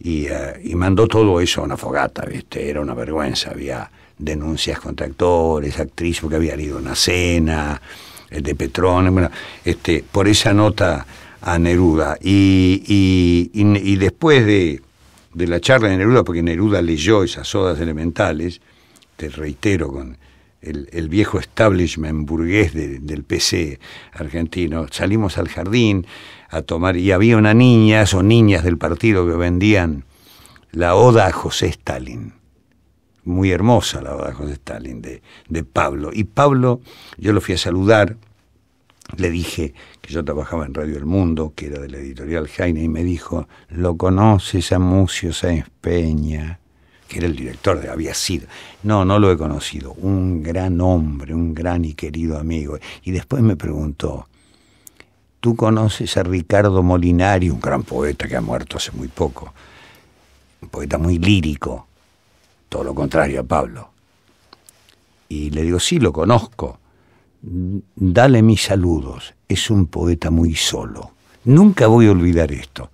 y mandó todo eso a una fogata, ¿viste? Era una vergüenza, había denuncias contra actores, actrices, porque había ido a una cena de Petrone, bueno, por esa nota a Neruda, y después de la charla de Neruda, porque Neruda leyó esas odas elementales, te reitero, con el viejo establishment burgués del PC argentino, salimos al jardín a tomar, y había una niña, o niñas del partido que vendían la oda a José Stalin, muy hermosa la oda a José Stalin de Pablo, y Pablo, yo lo fui a saludar, le dije que yo trabajaba en Radio El Mundo, que era de la editorial Jaime, y me dijo, ¿lo conoces a Mucio Sáenz Peña? Que era el director, había sido. No lo he conocido. Un gran hombre, un gran y querido amigo. Y después me preguntó, ¿tú conoces a Ricardo Molinari, un gran poeta que ha muerto hace muy poco? Un poeta muy lírico, todo lo contrario a Pablo. Y le digo, sí, lo conozco. Dale mis saludos. Es un poeta muy solo. Nunca voy a olvidar esto.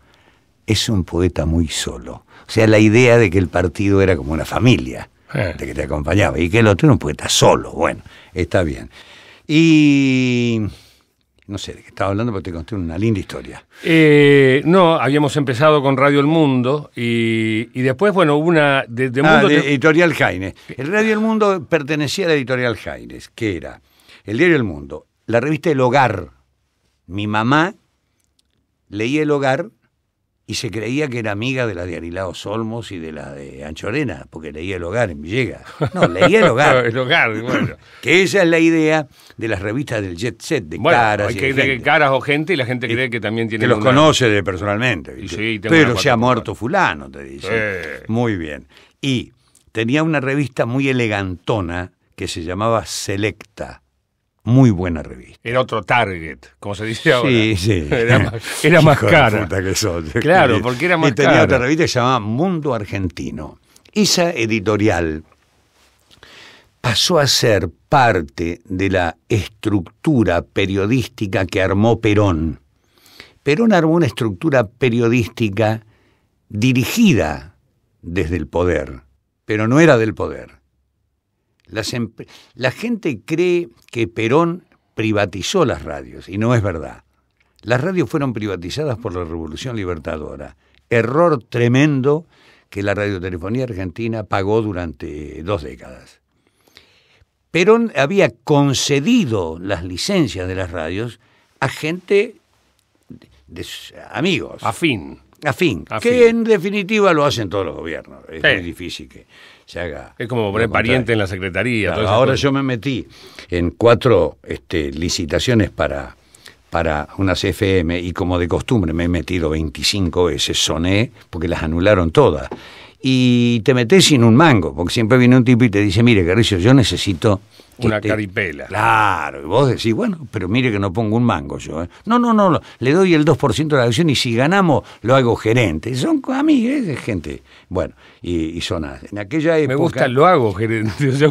Es un poeta muy solo. O sea, la idea de que el partido era como una familia, de que te acompañaba, y que el otro era un poeta solo. Bueno, está bien. Y no sé de qué estaba hablando, pero te conté una linda historia. No, habíamos empezado con Radio El Mundo, y después, bueno, hubo una... Mundo Editorial Jaines. El Radio El Mundo pertenecía a la Editorial Jaines, que era el diario El Mundo, la revista El Hogar. Mi mamá leía El Hogar y se creía que era amiga de la de Arilao Olmos y de la de Anchorena, porque leía El Hogar en Villegas. No, leía El Hogar. El Hogar, bueno. Que esa es la idea de las revistas del Jet Set, de caras. De caras o gente, y la gente cree que también tiene... Que los conoce personalmente. Sí, pero se ha muerto fulano, te dice. Muy bien. Y tenía una revista muy elegantona que se llamaba Selecta. Muy buena revista. Era otro target, como se dice ahora. Sí. Era más cara. Puta que sos. Claro, porque era más cara. Y tenía otra revista que se llamaba Mundo Argentino. Esa editorial pasó a ser parte de la estructura periodística que armó Perón. Perón armó una estructura periodística dirigida desde el poder, pero no era del poder. La gente cree que Perón privatizó las radios, y no es verdad. Las radios fueron privatizadas por la Revolución Libertadora. Error tremendo que la radiotelefonía argentina pagó durante 2 décadas. Perón había concedido las licencias de las radios a gente, de amigos. Afín. Que en definitiva lo hacen todos los gobiernos. Es muy difícil que se haga. Es como poner pariente en la secretaría. Claro, ahora yo me metí en 4 licitaciones para unas FM, y como de costumbre me he metido 25 veces, soné, porque las anularon todas. Y te metés sin un mango, porque siempre viene un tipo y te dice, mire, Carrizo, yo necesito... Una caripela. Claro, y vos decís, bueno, pero mire que no pongo un mango yo. No, le doy el 2% de la acción, y si ganamos lo hago gerente. Son amigos, es gente. Bueno, y son en aquella época... Me gusta, lo hago gerente. O sea,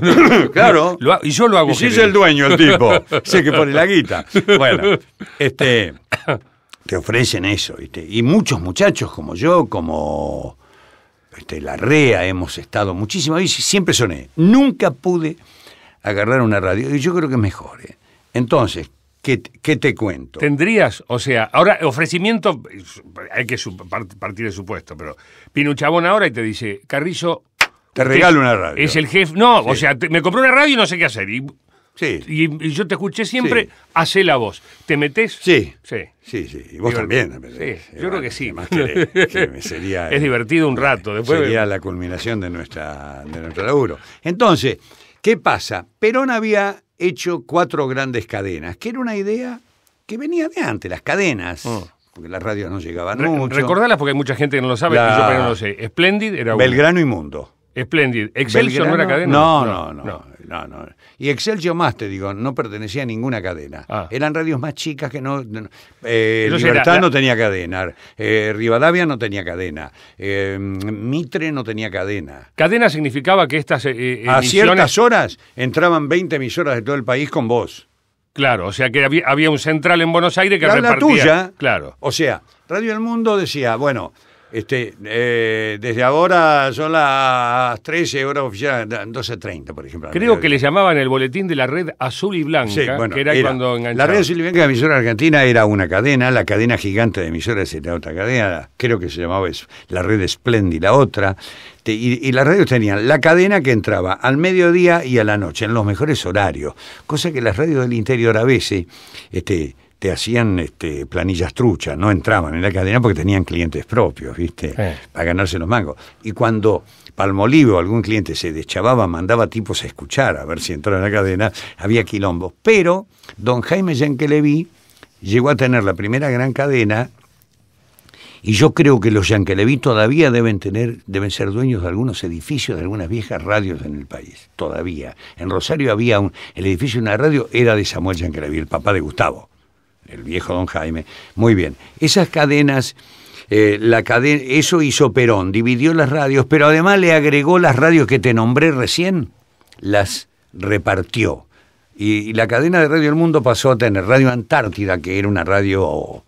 claro. Y yo lo hago gerente. Y si es el dueño el tipo, sé que pone la guita. Bueno, te ofrecen eso, ¿viste? Y muchos muchachos como yo, como... Larrea, hemos estado muchísimas veces, siempre soné. Nunca pude agarrar una radio, y yo creo que es mejor. Entonces, ¿qué te cuento? Tendrías, o sea, ahora ofrecimiento, hay que partir de supuesto, pero viene un chabón ahora y te dice, Carrizo, te regalo una radio. Es el jefe, no, sí. O sea, me compré una radio y no sé qué hacer, sí. Y yo te escuché siempre, sí. Hacé la voz. ¿Te metés? Sí. Y vos también. Sí, yo creo que sí. Que sería, es divertido un rato. Después sería la culminación de nuestro laburo. Entonces, ¿qué pasa? Perón había hecho 4 grandes cadenas, que era una idea que venía de antes, las cadenas. Porque las radios no llegaban mucho. Recordalas porque hay mucha gente que no lo sabe, y yo no lo sé. Splendid era Belgrano y Mundo. Splendid. Excelsior no era cadena. No. no. Y Excelsior más, te digo, no pertenecía a ninguna cadena. Eran radios más chicas que no... Libertad no tenía cadena, Rivadavia no tenía cadena, Mitre no tenía cadena. Cadena significaba que estas emisiones... A ciertas horas entraban 20 emisoras de todo el país con vos. Claro, o sea que había un central en Buenos Aires que repartía... La tuya, claro. O sea, Radio El Mundo decía, bueno... desde ahora son las 13 horas oficiales, 12:30, por ejemplo. Creo que le llamaban el boletín de la red azul y blanca, sí, bueno, que era cuando enganchaba. La red azul y blanca de emisora argentina era una cadena, la cadena gigante de emisoras era otra cadena, creo que se llamaba la red Splendid, la otra, y las radios tenían la cadena que entraba al mediodía y a la noche, en los mejores horarios, cosa que las radios del interior a veces... te hacían planillas truchas, no entraban en la cadena porque tenían clientes propios, ¿viste? Para ganarse los mangos. Y cuando Palmolive o algún cliente se deschavaba, mandaba tipos a escuchar, a ver si entraba en la cadena, había quilombos. Pero don Jaime Yankelevy llegó a tener la primera gran cadena, y yo creo que los Yankelevy todavía deben ser dueños de algunos edificios, de algunas viejas radios en el país, todavía. En Rosario había el edificio de una radio, era de Samuel Yankelevy, el papá de Gustavo. El viejo don Jaime. Muy bien. Esas cadenas, eso hizo Perón, dividió las radios, pero además le agregó las radios que te nombré recién, las repartió. Y la cadena de Radio El Mundo pasó a tener Radio Antártida, que era una radio,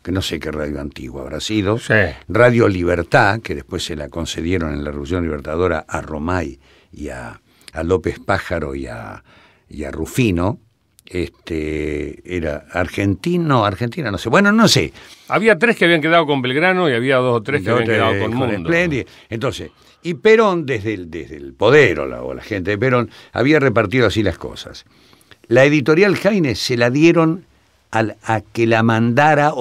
que no sé qué radio antigua habrá sido, sí. Radio Libertad, que después se la concedieron en la Revolución Libertadora a Romay y a López Pájaro y a Rufino. Era Argentina, no sé. Bueno, no sé. Había 3 que habían quedado con Belgrano y había 2 o 3 que habían quedado con Mundo. Entonces, y Perón, desde el poder o la gente de Perón, había repartido así las cosas. La editorial Jaime se la dieron a que la mandara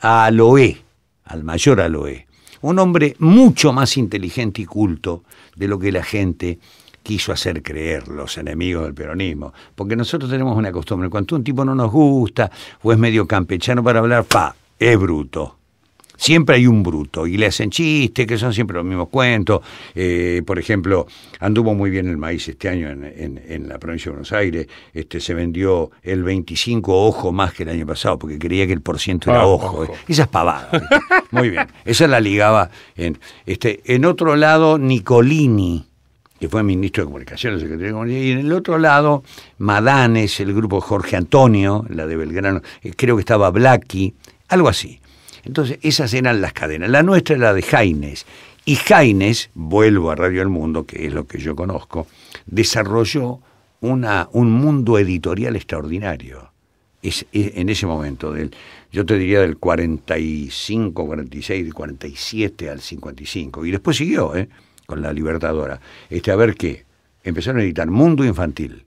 a Aloé, al mayor Aloé. Un hombre mucho más inteligente y culto de lo que la gente quiso hacer creer, los enemigos del peronismo, porque nosotros tenemos una costumbre, cuando un tipo no nos gusta o es medio campechano para hablar, es bruto. Siempre hay un bruto, y le hacen chistes, que son siempre los mismos cuentos. Por ejemplo, anduvo muy bien el maíz este año en la provincia de Buenos Aires, se vendió el 25 ojo más que el año pasado, porque creía que el porciento era ojo. Esas pavadas. Muy bien, esa la ligaba. En otro lado, Nicolini, que fue ministro de Comunicaciones, secretario de Comunicaciones, y en el otro lado, Madanes, el grupo Jorge Antonio, la de Belgrano, creo que estaba Blackie, algo así. Entonces, esas eran las cadenas. La nuestra era de Jaines, y Jaines, vuelvo a Radio El Mundo, que es lo que yo conozco, desarrolló un mundo editorial extraordinario. En ese momento, yo te diría del 45, 46, del 47 al 55, y después siguió, con la Libertadora. A ver qué. Empezaron a editar Mundo Infantil,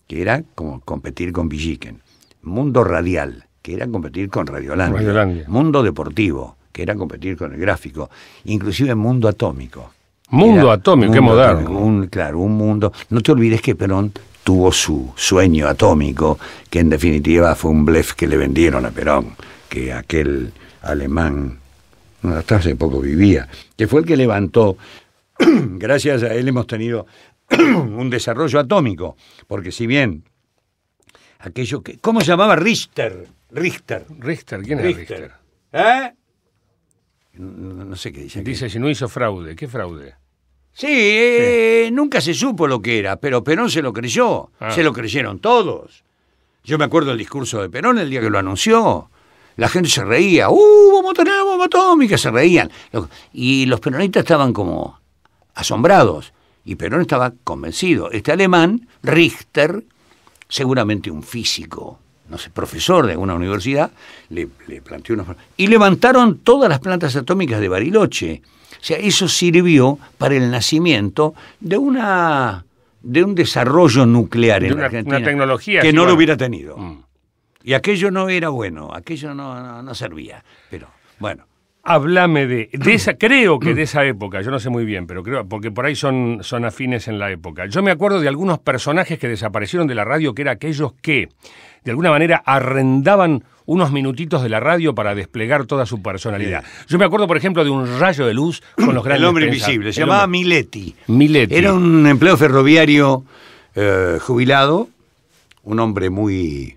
que era como competir con Villiquen. Mundo Radial, que era competir con Radiolandia. Mundo Deportivo, que era competir con el Gráfico. Inclusive Mundo Atómico. Mundo Atómico, qué moderno. Un mundo. No te olvides que Perón tuvo su sueño atómico, que en definitiva fue un blef que le vendieron a Perón, que aquel alemán, hasta hace poco vivía, que fue el que levantó. Gracias a él hemos tenido un desarrollo atómico, porque si bien aquello que... ¿Cómo se llamaba? Richter, ¿quién era Richter? No sé qué dice. Dice, si no hizo fraude, ¿qué fraude? Sí, nunca se supo lo que era, pero Perón se lo creyó, se lo creyeron todos. Yo me acuerdo del discurso de Perón el día que lo anunció. La gente se reía, vamos a tener bomba atómica, se reían. Y los peronistas estaban como asombrados, y Perón estaba convencido. Este alemán, Richter, seguramente un físico, no sé, profesor de alguna universidad, le planteó una... Y levantaron todas las plantas atómicas de Bariloche. O sea, eso sirvió para el nacimiento de un desarrollo nuclear en la Argentina, una tecnología que no lo hubiera tenido. Y aquello no era bueno, aquello no servía. Pero, bueno. Háblame de esa, creo que de esa época, yo no sé muy bien, pero creo, porque por ahí son afines en la época. Yo me acuerdo de algunos personajes que desaparecieron de la radio, que eran aquellos que, de alguna manera, arrendaban unos minutitos de la radio para desplegar toda su personalidad. Sí. Yo me acuerdo, por ejemplo, de un rayo de luz con los grandes... El hombre invisible, se llamaba Miletti. Miletti. Era un empleado ferroviario jubilado, un hombre muy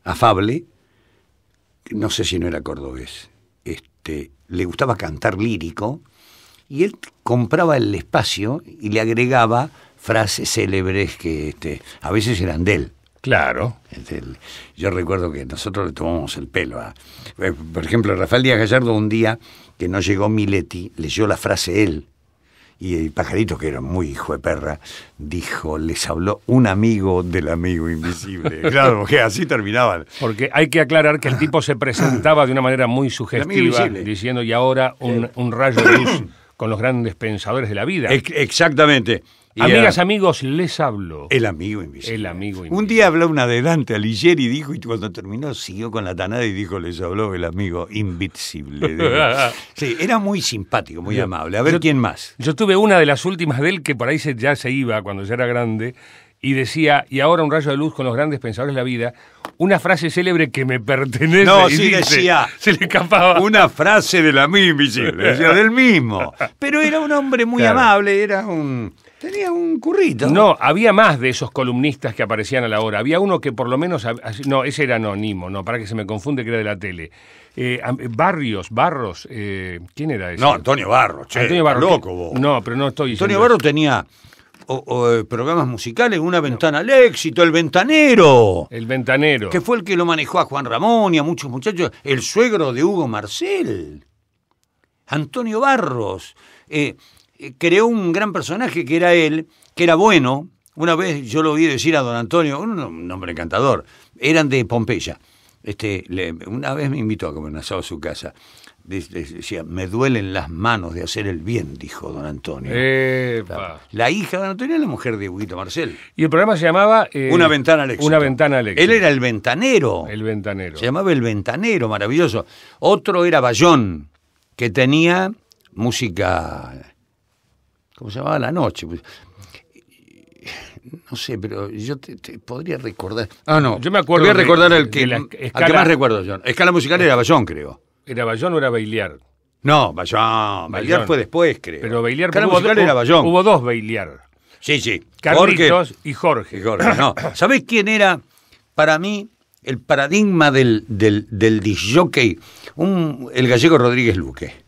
afable, no sé si no era cordobés, le gustaba cantar lírico, y él compraba el espacio y le agregaba frases célebres que a veces eran de él. Claro. Yo recuerdo que nosotros le tomamos el pelo por ejemplo, Rafael Díaz Gallardo, un día que no llegó Miletti, leyó la frase él, y el Pajarito, que era muy hijo de perra, dijo, les habló un amigo del amigo invisible. Claro, porque así terminaban. Porque hay que aclarar que el tipo se presentaba de una manera muy sugestiva, diciendo, y ahora un rayo de luz con los grandes pensadores de la vida. Exactamente. Amigas, amigos, les hablo. El amigo invisible. El amigo invisible. Un día habló un adelante a Ligier y dijo, y cuando terminó siguió con la tanada y dijo, les habló el amigo invisible. Sí, era muy simpático, muy amable. A ver, ¿quién más? Yo tuve una de las últimas de él que por ahí ya se iba cuando ya era grande y decía, y ahora un rayo de luz con los grandes pensadores de la vida, una frase célebre que me pertenece. No, sí decía. Se le escapaba. Una frase del amigo invisible, decía del mismo. Pero era un hombre muy amable, tenía un currito. No, había más de esos columnistas que aparecían a la hora. Había uno que por lo menos... No, ese era anónimo, no, para que se me confunde, que era de la tele. Barros, ¿quién era ese? No, Antonio Barros, Antonio Barros, loco vos. No, pero no estoy Antonio Barros tenía programas musicales, Una Ventana al Éxito, El Ventanero. El Ventanero. Que fue el que lo manejó a Juan Ramón y a muchos muchachos. El suegro de Hugo Marcel. Antonio Barros. Creó un gran personaje que era él, que era bueno. Una vez yo lo oí decir a don Antonio, un hombre encantador, eran de Pompeya. Una vez me invitó a comer un asado a su casa. Decía, me duelen las manos de hacer el bien, dijo don Antonio. La hija de don Antonio es la mujer de Huguito Marcel. Y el programa se llamaba... Una Ventana al Éxito. Una Ventana al Éxito. Él era el ventanero. El Ventanero. Se llamaba El Ventanero, maravilloso. Otro era Bayón, que tenía música... ¿Cómo se llamaba? La noche. No sé, pero yo te podría recordar. No. Yo me acuerdo. Te voy a recordar al que escala, más recuerdo yo. Escala musical era Bayón, creo. ¿Era Bayón o era Bailiar? No, Bayón. Bailiar fue después, creo. Pero Bailiar... Escala musical era Bayón. Hubo dos Bailiar. Sí. Carlitos y Jorge. No. ¿Sabés quién era, para mí, el paradigma del disc-jockey? El gallego Rodríguez Luque.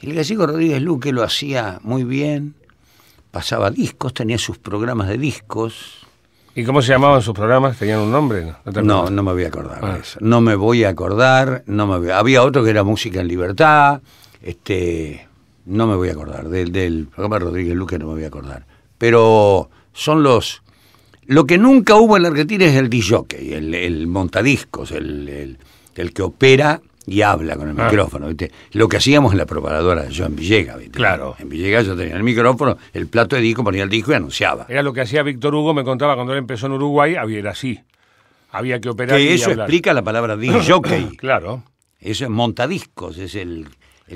El gallego Rodríguez Luque lo hacía muy bien, pasaba discos, tenía sus programas de discos. ¿Y cómo se llamaban sus programas? ¿Tenían un nombre? No me voy a acordar de eso. No me voy a acordar. Había otro que era Música en Libertad. No me voy a acordar. Del programa de Rodríguez Luque no me voy a acordar. Pero son lo que nunca hubo en la Argentina es el disc-jockey, el montadiscos, el que opera y habla con el micrófono, ¿viste? Lo que hacíamos en la preparadora de Joan Villegas, ¿viste? Claro. En Villegas yo tenía el micrófono, el plato de disco, ponía el disco y anunciaba. Era lo que hacía Víctor Hugo, me contaba cuando él empezó en Uruguay, era así. Había que operar que y eso hablar. Explica la palabra disc-jockey. Claro. Eso es montadiscos, es el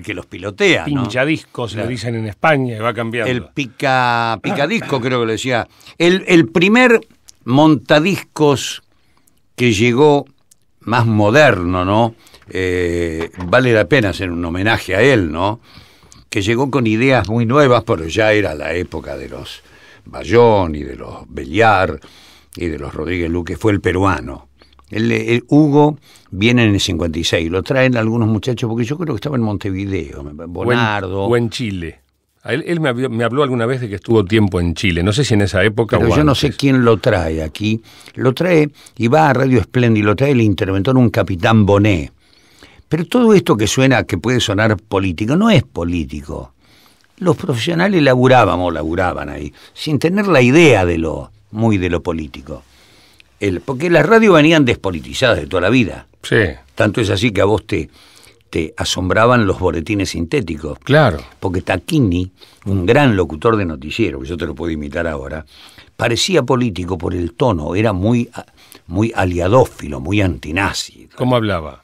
que los pilotea, ¿no? Pinchadiscos, claro. Le dicen en España, y va cambiando. El picadisco, creo que le decía. El primer montadiscos que llegó más moderno, ¿no? Vale la pena hacer un homenaje a él, ¿no? Que llegó con ideas muy nuevas, pero ya era la época de los Bayón y de los Belliar y de los Rodríguez Luque, fue el peruano. El Hugo viene en el 56, lo traen algunos muchachos, porque yo creo que estaba en Montevideo, Bonardo. O en Chile. Él me habló alguna vez de que estuvo tiempo en Chile, no sé si en esa época pero o yo antes. No sé quién lo trae aquí, lo trae y va a Radio Espléndido, lo trae el interventor, un capitán Bonet. Pero todo esto que suena, que puede sonar político, no es político. Los profesionales laburaban ahí, sin tener la idea de lo político. Porque las radios venían despolitizadas de toda la vida. Sí. Tanto es así que a vos te asombraban los boletines sintéticos. Claro. Porque Tacchini, un gran locutor de noticiero, que yo te lo puedo imitar ahora, parecía político por el tono, era muy aliadófilo, muy antinazi. ¿Cómo hablaba?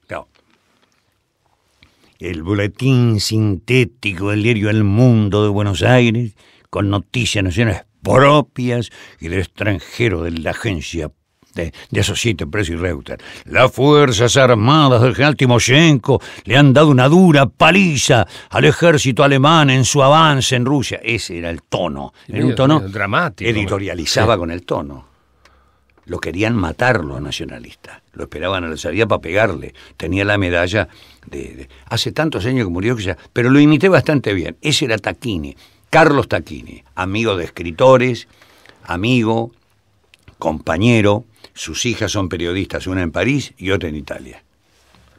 Claro. El boletín sintético del diario El Mundo de Buenos Aires, con noticias nacionales propias y del extranjero de la agencia de Associated Press y Reuters. Las Fuerzas Armadas del general Timoshenko le han dado una dura paliza al ejército alemán en su avance en Rusia. Ese era el tono. Era un tono dramático. Editorializaba con el tono. Lo querían matar los nacionalistas. Lo esperaban a la salida para pegarle. Tenía la medalla de hace tantos años que murió que ya... Pero lo imité bastante bien. Ese era Tacchini. Carlos Tacchini. Amigo de escritores, amigo, compañero. Sus hijas son periodistas, una en París y otra en Italia.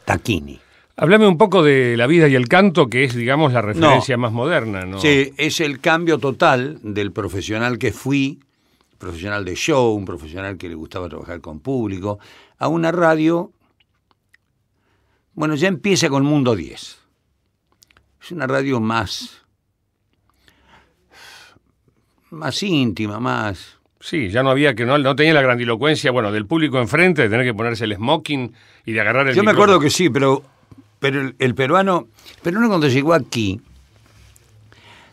Tacchini. Háblame un poco de La vida y el canto, que es, digamos, la referencia más moderna, ¿no? Sí, es el cambio total del profesional que fui, profesional de show, un profesional que le gustaba trabajar con público, a una radio, bueno, ya empieza con Mundo 10. Es una radio más íntima, más... Sí, ya no había no tenía la grandilocuencia, bueno, del público enfrente, de tener que ponerse el smoking y de agarrar el Yo micrófono. me acuerdo que sí, pero el peruano cuando llegó aquí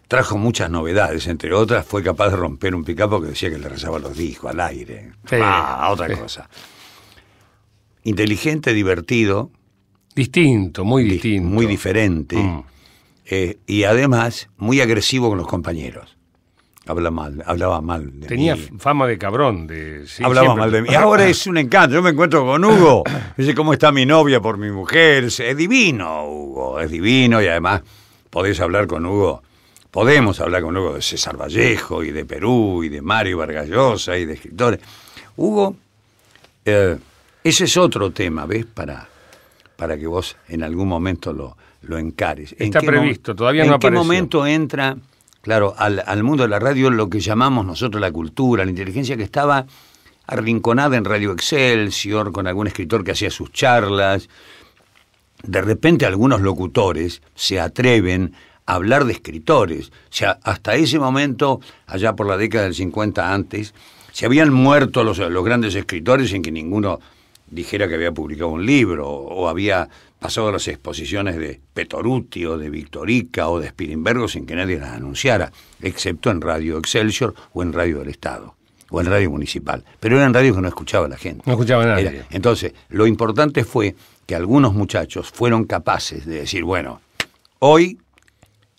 trajo muchas novedades, entre otras fue capaz de romper un picapo que decía que le rezaba los discos al aire. Sí, otra cosa. Inteligente, divertido. Distinto, muy distinto. Muy diferente. Y además muy agresivo con los compañeros. Hablaba mal de Tenía mí. fama de cabrón. Hablaba mal de mí. Ahora es un encanto. Yo me encuentro con Hugo. Dice, ¿cómo está mi novia por mi mujer? Es divino, Hugo. Es divino y además podemos hablar con Hugo de César Vallejo y de Perú y de Mario Vargas Llosa y de escritores. Hugo, ese es otro tema, ¿ves? Para que vos en algún momento lo encares. Está previsto, todavía no apareció. ¿En qué momento entra... Claro, al mundo de la radio, lo que llamamos nosotros la cultura, la inteligencia, que estaba arrinconada en Radio Excelsior, con algún escritor que hacía sus charlas. De repente algunos locutores se atreven a hablar de escritores. O sea, hasta ese momento, allá por la década del 50 antes, se habían muerto los grandes escritores sin que ninguno dijera que había publicado un libro, o había pasado las exposiciones de Petoruti o de Victorica o de Spilimbergo sin que nadie las anunciara, excepto en Radio Excelsior o en Radio del Estado o en Radio Municipal. Pero eran radios que no escuchaba la gente. No escuchaba nadie. Entonces, lo importante fue que algunos muchachos fueron capaces de decir, bueno, hoy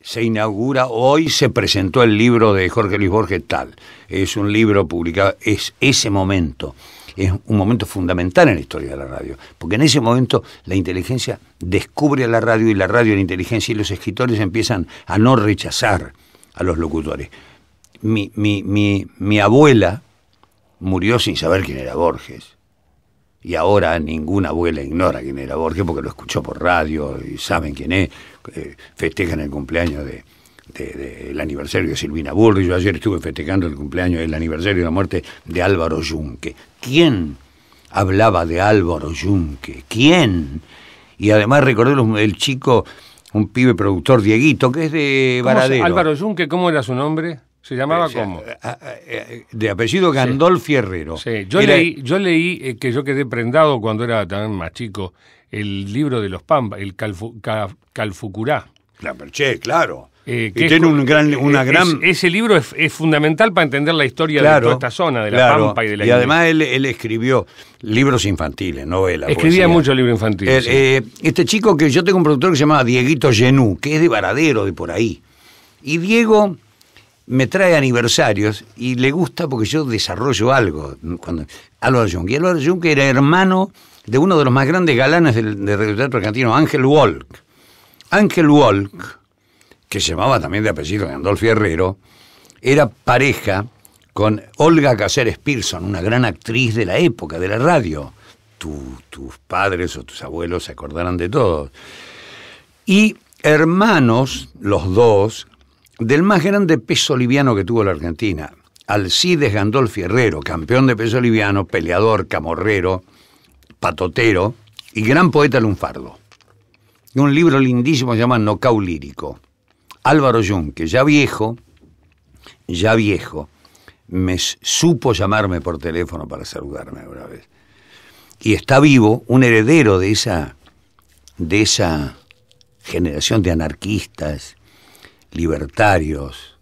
se presentó el libro de Jorge Luis Borges tal. Es un libro publicado, es ese momento. Es un momento fundamental en la historia de la radio, porque en ese momento la inteligencia descubre a la radio y la radio a la inteligencia, y los escritores empiezan a no rechazar a los locutores. Mi abuela murió sin saber quién era Borges, y ahora ninguna abuela ignora quién era Borges porque lo escuchó por radio y saben quién es, festejan el cumpleaños del aniversario de Silvina Burri. Yo ayer estuve festejando el aniversario de la muerte de Álvaro Yunque. ¿Quién hablaba de Álvaro Yunque? ¿Quién? Y además recordé el chico, un pibe productor, Dieguito, que es de Varadero. Álvaro Yunque, ¿cómo era su nombre? ¿Se llamaba cómo? De apellido Gandolfi Herrero. Sí, yo leí que yo quedé prendado cuando era también más chico, el libro de los Pampa, el Calfucurá. Claro. Y tiene una gran... Ese libro es fundamental para entender la historia de toda esta zona, de la Pampa y de la Y además él escribió libros infantiles, novelas. Escribía muchos libros infantiles. Este chico, que yo tengo un productor que se llama Dieguito Genú, que es de Varadero, de por ahí. Y Diego me trae aniversarios y le gusta porque yo desarrollo algo. Álvaro Yunque. Y Álvaro Yunque era hermano de uno de los más grandes galanes del radioteatro argentino, Ángel Wolk. Ángel Wolk, que se llamaba también de apellido Gandolfi Herrero, era pareja con Olga Cáceres Pearson, una gran actriz de la época de la radio. Tus padres o tus abuelos se acordarán de todos. Y hermanos, los dos, del más grande peso liviano que tuvo la Argentina, Alcides Gandolfi Herrero, campeón de peso liviano, peleador, camorrero, patotero y gran poeta lunfardo. Y un libro lindísimo se llama Nocau Lírico. Álvaro Yunque, ya viejo, me supo llamarme por teléfono para saludarme una vez. Y está vivo un heredero de esa generación de anarquistas, libertarios.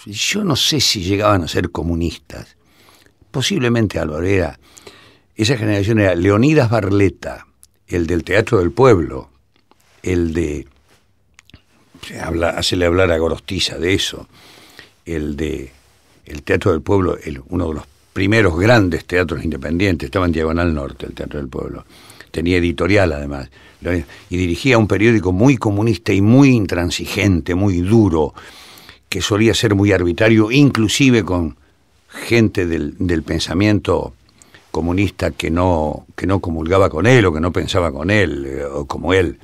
Yo no sé si llegaban a ser comunistas, posiblemente Álvaro, esa generación era Leonidas Barletta, el del Teatro del Pueblo, el de, hacele hablar a Gorostiza de eso, el Teatro del Pueblo, uno de los primeros grandes teatros independientes, estaba en Diagonal Norte, el Teatro del Pueblo, tenía editorial además, y dirigía un periódico muy comunista y muy intransigente, muy duro, que solía ser muy arbitrario, inclusive con gente del pensamiento comunista que no comulgaba con él o que no pensaba con él o como él.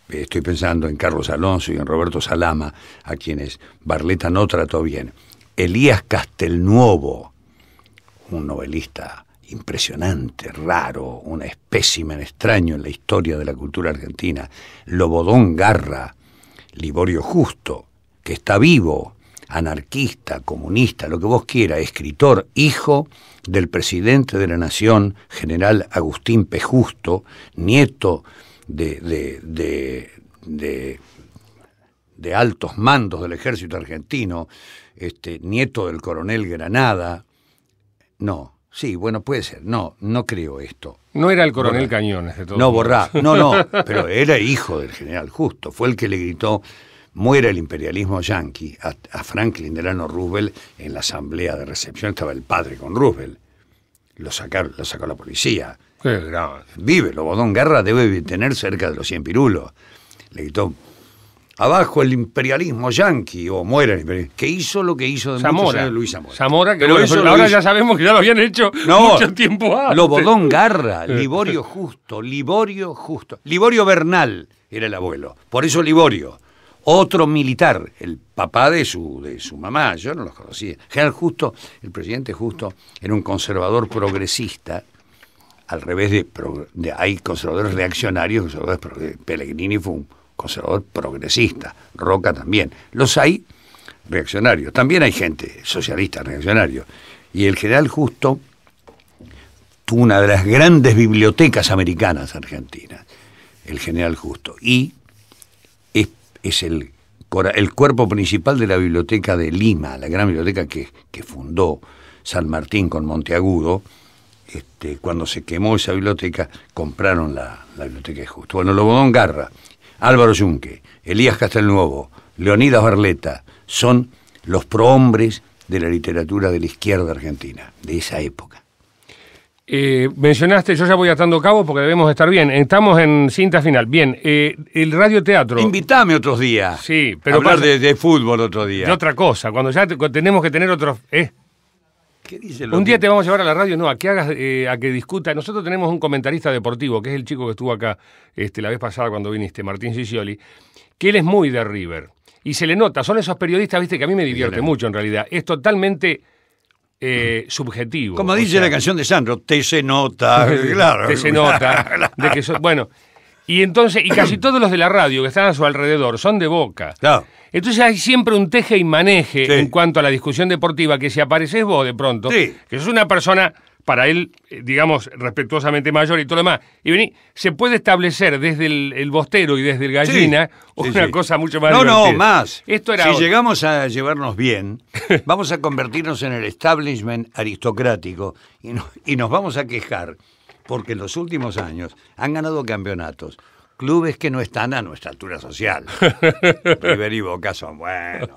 Estoy pensando en Carlos Alonso y en Roberto Salama, a quienes Barletta no trató bien. Elías Castelnuovo, un novelista impresionante, raro, un espécimen extraño en la historia de la cultura argentina. Lobodón Garra, Liborio Justo, que está vivo, anarquista, comunista, lo que vos quieras, escritor, hijo del presidente de la Nación, general Agustín P. Justo, nieto de altos mandos del ejército argentino, nieto del coronel Granada. No, sí, bueno, puede ser, no creo esto. No era el coronel Cañones de todo. No, Borrá, no, pero era hijo del general Justo, fue el que le gritó muera el imperialismo yanqui a Franklin Delano Roosevelt en la asamblea de recepción. Estaba el padre con Roosevelt, lo sacó la policía. Qué grave. Vive, Lobodón Garra debe tener cerca de los 100 pirulos. Le gritó, abajo el imperialismo yanqui, o muera el imperialismo. Que hizo lo que hizo de muchos años Luis Zamora. Zamora, que bueno, ahora ya sabemos que ya lo habían hecho mucho tiempo antes. Lobodón Garra, Liborio Justo. Liborio Bernal era el abuelo, por eso Liborio. Otro militar, el papá de su mamá, yo no los conocía. General Justo, el presidente Justo, era un conservador progresista, al revés hay conservadores reaccionarios, Pellegrini fue un conservador progresista, Roca también. Los hay reaccionarios, también hay gente socialista reaccionario. Y el general Justo tuvo una de las grandes bibliotecas americanas argentinas, el general Justo, y es el cuerpo principal de la biblioteca de Lima, la gran biblioteca que fundó San Martín con Monteagudo. Cuando se quemó esa biblioteca, compraron la biblioteca de Justo. Bueno, Lobodón Garra, Álvaro Yunque, Elías Castelnuovo, Leonidas Barletta, son los prohombres de la literatura de la izquierda argentina, de esa época. Mencionaste, yo ya voy atando cabos porque debemos estar bien. Estamos en cinta final. Bien, el radioteatro. Invítame otros días. Sí, pero hablar de fútbol otro día. De otra cosa, cuando ya tenemos que tener otros. ¿Qué dice un día te vamos a llevar a la radio, a que hagas, a que discuta. Nosotros tenemos un comentarista deportivo, que es el chico que estuvo acá la vez pasada cuando viniste, Martín Sicioli, que él es muy de River. Y se le nota, son esos periodistas, viste, que a mí me divierte mucho en realidad. Es totalmente subjetivo. Como dice la canción de Sandro, te se nota, claro. Te se nota. De que bueno, y entonces, y casi todos los de la radio que están a su alrededor son de Boca. Claro. Entonces hay siempre un teje y maneje en cuanto a la discusión deportiva, que si apareces vos de pronto, que sos una persona, para él, digamos, respetuosamente mayor y todo lo demás, y vení, se puede establecer desde el bostero y desde el gallina una cosa mucho más divertida. No, más. Esto era llegamos a llevarnos bien, vamos a convertirnos en el establishment aristocrático y nos vamos a quejar porque en los últimos años han ganado campeonatos clubes que no están a nuestra altura social. River y Boca son buenos.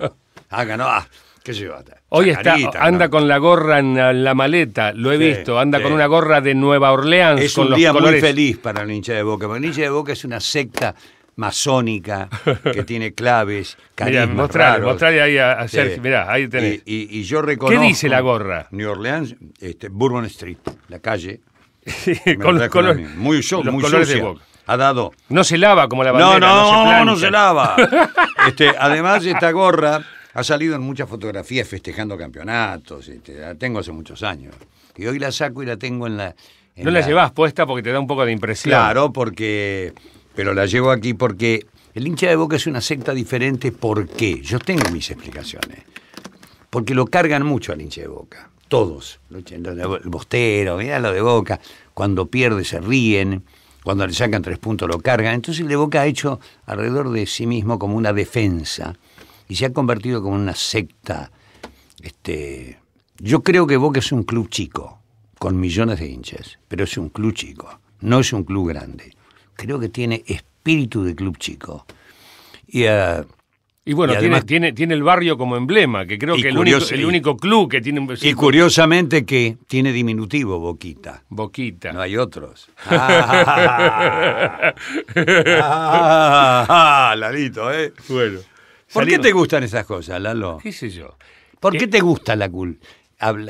Han ganado... ¿Qué se va? Hoy anda con la gorra en la maleta, lo he visto, anda con una gorra de Nueva Orleans. Es con un día colores. muy feliz para el hincha de Boca, porque el hincha de Boca es una secta masónica que tiene claves, carismas raros. Mostrale ahí a Sergio, mirá, ahí tenés. Y yo reconozco... ¿Qué dice la gorra? New Orleans, Bourbon Street, la calle. Con los colores, muy colores sucia. de Boca. Ha dado... No se lava como la bandera, no se lava. Además, esta gorra ha salido en muchas fotografías festejando campeonatos. La tengo hace muchos años. Y hoy la saco y la tengo en la... ¿No la llevas puesta porque te da un poco de impresión? Claro, pero la llevo aquí porque el hincha de Boca es una secta diferente. ¿Por qué? Yo tengo mis explicaciones. Porque lo cargan mucho al hincha de Boca. Todos. El bostero, mirá lo de Boca. Cuando pierde se ríen. Cuando le sacan 3 puntos lo cargan. Entonces el de Boca ha hecho alrededor de sí mismo como una defensa. Y se ha convertido como una secta. Yo creo que Boca es un club chico. con millones de hinchas, pero es un club chico, no es un club grande. Creo que tiene espíritu de club chico. Y bueno, y además, tiene el barrio como emblema, que creo que el único club que tiene... Y curiosamente que tiene diminutivo, Boquita. Boquita. No hay otros. Lalito, ¿eh? Bueno. ¿Por qué te gustan esas cosas, Lalo? ¿Qué sé yo? ¿Por qué te gusta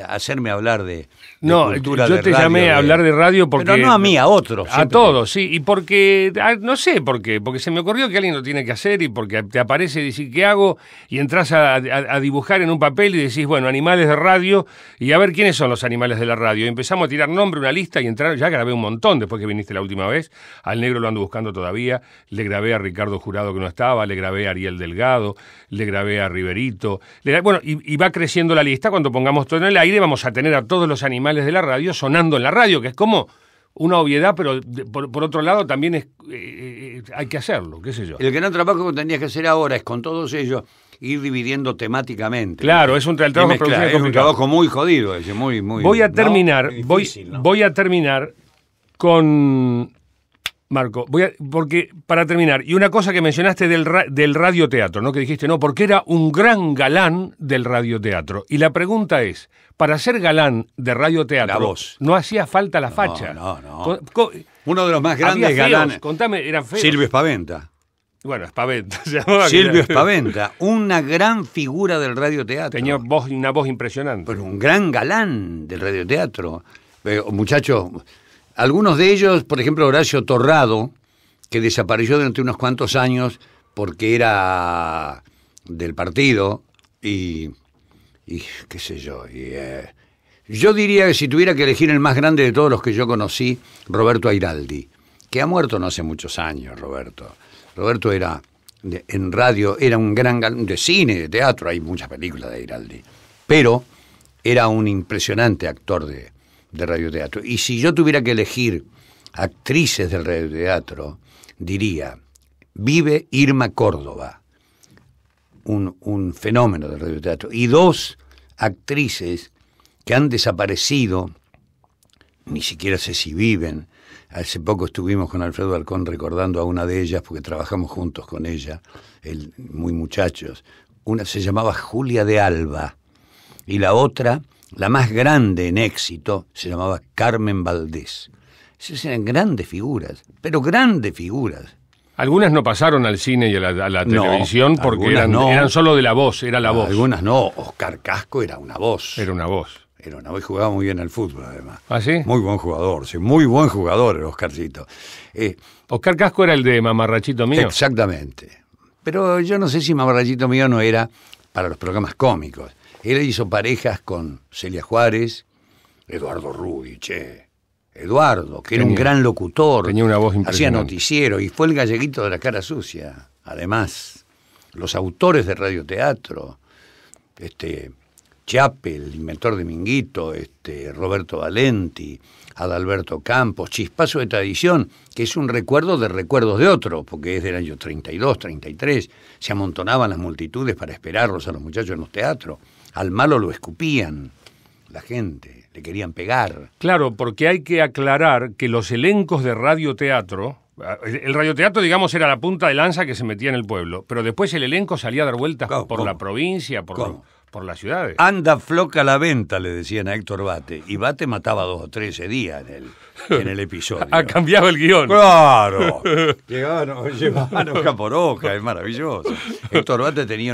hacerme hablar de no, cultura yo de te radio, llamé a hablar de radio porque... Pero no a mí, a otros. A todos, sí. Y porque, no sé por qué, porque se me ocurrió que alguien lo tiene que hacer y porque te aparece y decís, ¿qué hago? Y entras a dibujar en un papel y decís, bueno, animales de radio, y a ver quiénes son los animales de la radio. Y empezamos a tirar nombre, una lista, y ya grabé un montón después que viniste la última vez. Al negro lo ando buscando todavía. Le grabé a Ricardo Jurado, que no estaba, le grabé a Ariel Delgado, le grabé a Riverito. Bueno, y va creciendo la lista. Cuando pongamos todo en el aire, vamos a tener a todos los animales de la radio sonando en la radio, que es como una obviedad, pero por otro lado también hay que hacerlo, qué sé yo. El gran trabajo que tendrías que hacer ahora es con todos ellos ir dividiendo temáticamente. Claro, es un trabajo de producción complicado. Es un trabajo muy jodido ese, muy voy a terminar, ¿no? Difícil, ¿no? Voy a terminar con Marco, porque para terminar, y una cosa que mencionaste del radioteatro, ¿no? Que dijiste, no, porque era un gran galán del radioteatro. Y la pregunta es, para ser galán de radioteatro, no hacía falta la facha. No. Uno de los más grandes feos, galanes. Contame, eran feos. Silvio Espaventa. Bueno, Espaventa. Silvio Espaventa, una gran figura del radioteatro. Tenía una voz impresionante. Pero un gran galán del radioteatro. Muchachos, algunos de ellos, por ejemplo, Horacio Torrado, que desapareció durante unos cuantos años porque era del partido y qué sé yo. Yo diría que si tuviera que elegir el más grande de todos los que yo conocí, Roberto Airaldi, que ha muerto no hace muchos años, Roberto. Roberto era, en radio, era un gran galán de cine, de teatro, hay muchas películas de Airaldi, pero era un impresionante actor de radioteatro. Y si yo tuviera que elegir actrices del radioteatro, diría, vive Irma Córdoba, un fenómeno del radioteatro, y dos actrices que han desaparecido, ni siquiera sé si viven. Hace poco estuvimos con Alfredo Alcón recordando a una de ellas, porque trabajamos juntos con ella, muy muchachos. Una se llamaba Julia de Alba, y la otra, la más grande en éxito, se llamaba Carmen Valdés. Esas eran grandes figuras, pero grandes figuras. Algunas no pasaron al cine y a la televisión porque eran solo de la voz, era la voz. Algunas no, Oscar Casco era una voz. Era una voz. Y jugaba muy bien al fútbol, además. ¿Ah, sí? Muy buen jugador, sí, muy buen jugador el Oscarcito. Oscar Casco era el de Mamarrachito Mío. Exactamente. Pero yo no sé si Mamarrachito Mío no era para los programas cómicos. Él hizo parejas con Celia Juárez, Eduardo Rubí, Eduardo, que era un gran locutor. Tenía una voz impresionante. Hacía noticiero y fue el galleguito de la cara sucia. Además, los autores de radioteatro, Chape, el inventor de Minguito, Roberto Valenti, Adalberto Campos, Chispazo de Tradición, que es un recuerdo de recuerdos de otro, porque es del año 32, 33, se amontonaban las multitudes para esperarlos a los muchachos en los teatros. Al malo lo escupían la gente, le querían pegar. Claro, porque hay que aclarar que los elencos de radioteatro, el radioteatro, digamos, era la punta de lanza que se metía en el pueblo, pero después el elenco salía a dar vueltas por la provincia, por las ciudades. Anda floca la venta, le decían a Héctor Bate, y Bate mataba 2 o 3 ese día en el episodio. Ha cambiado el guión. ¡Claro! Llevaban hoja por hoja, es maravilloso. Héctor Bate tenía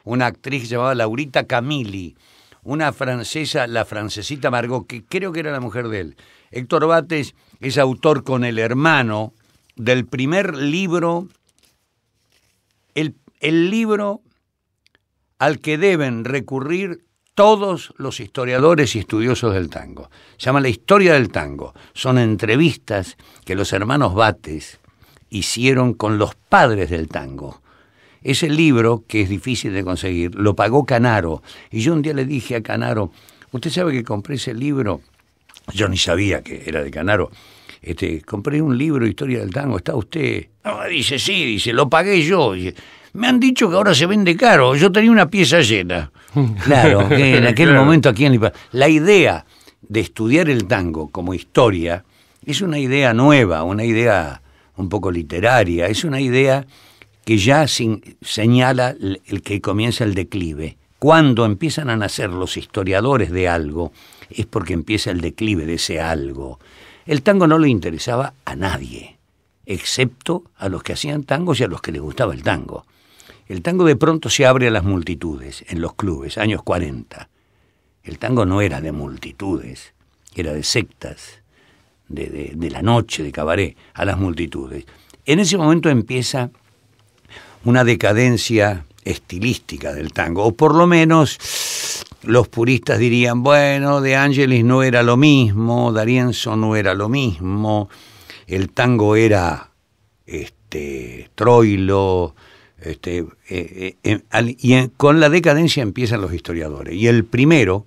una actriz que se llamaba Laurita Camilli, una francesa, la francesita Margot, que creo que era la mujer de él. Héctor Bates es autor con el hermano del primer libro, el libro al que deben recurrir todos los historiadores y estudiosos del tango. Se llama La Historia del Tango. Son entrevistas que los hermanos Bates hicieron con los padres del tango. Ese libro, que es difícil de conseguir, lo pagó Canaro. Y yo un día le dije a Canaro, ¿usted sabe que compré ese libro? Yo ni sabía que era de Canaro. Compré un libro, Historia del Tango, ¿está usted? No, dice, sí, lo pagué yo. Me han dicho que ahora se vende caro, yo tenía una pieza llena. Claro, que en aquel momento aquí en la idea de estudiar el tango como historia es una idea nueva, una idea un poco literaria, es una idea que ya señala el que comienza el declive. Cuando empiezan a nacer los historiadores de algo, es porque empieza el declive de ese algo. El tango no le interesaba a nadie, excepto a los que hacían tangos y a los que les gustaba el tango. El tango de pronto se abre a las multitudes en los clubes, años 40. El tango no era de multitudes, era de sectas, de la noche, de cabaret, a las multitudes. En ese momento empieza una decadencia estilística del tango, o por lo menos los puristas dirían, bueno, De Angelis no era lo mismo, D'Arienzo no era lo mismo, el tango era Troilo, con la decadencia empiezan los historiadores, y el primero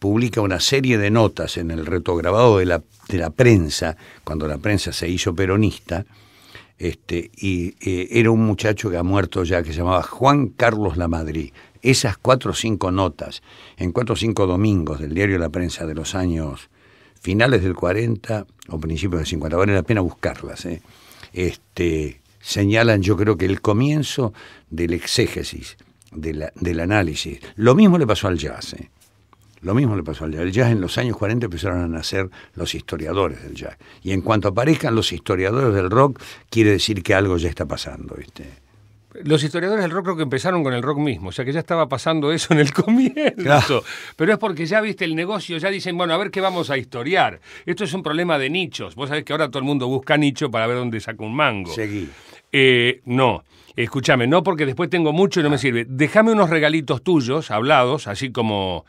publica una serie de notas en el retrograbado de la prensa, cuando la prensa se hizo peronista, era un muchacho que ha muerto ya, que se llamaba Juan Carlos Lamadrid. Esas 4 o 5 notas, en 4 o 5 domingos del diario La Prensa de los años finales del 40 o principios del 50, vale la pena buscarlas, señalan, yo creo, que el comienzo del exégesis, del análisis. Lo mismo le pasó al jazz, Lo mismo le pasó al jazz. El jazz en los años 40 empezaron a nacer los historiadores del jazz. Y en cuanto aparezcan los historiadores del rock, quiere decir que algo ya está pasando, ¿viste? Los historiadores del rock creo que empezaron con el rock mismo, o sea que ya estaba pasando eso en el comienzo. Claro. Pero es porque ya viste el negocio, ya dicen, bueno, a ver qué vamos a historiar. Esto es un problema de nichos. Vos sabés que ahora todo el mundo busca nicho para ver dónde saca un mango. Seguí. No, escúchame, no, porque después tengo mucho y no me sirve. Déjame unos regalitos tuyos, hablados, así como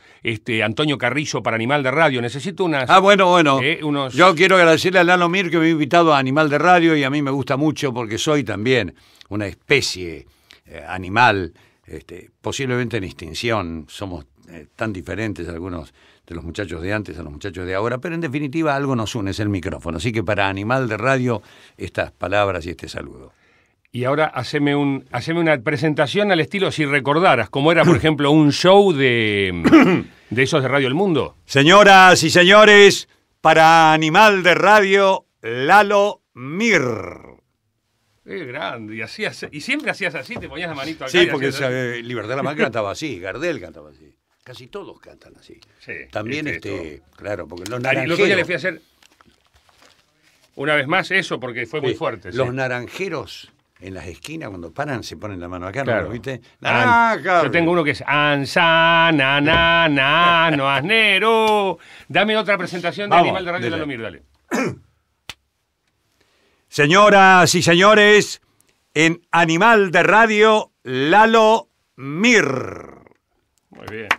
Antonio Carrillo para Animal de Radio. Necesito unas... Bueno. Unos... Yo quiero agradecerle a Lalo Mir que me ha invitado a Animal de Radio, y a mí me gusta mucho porque soy también una especie animal, posiblemente en extinción. Somos tan diferentes algunos de los muchachos de antes a los muchachos de ahora, pero en definitiva algo nos une, es el micrófono. Así que para Animal de Radio, estas palabras y este saludo. Y ahora haceme una presentación al estilo, si recordaras, como era, por ejemplo, un show de esos de Radio El Mundo. Señoras y señores, para Animal de Radio, Lalo Mir. Qué grande, y siempre hacías así, te ponías la manito acá. Sí, porque Libertad Lamarque cantaba así, Gardel cantaba así. Casi todos cantan así. Sí, también claro, porque los El naranjeros... otro día le fui a hacer una vez más eso porque fue muy fuerte. Los sí. naranjeros en las esquinas cuando paran se ponen la mano acá, Claro. ¿no? ¿Viste? Yo tengo uno que es Ansana, no asnero. Dame otra presentación de Vamos, Animal de Radio de dale. Lalo Mir, dale. Señoras y señores, en Animal de Radio, Lalo Mir. Muy bien.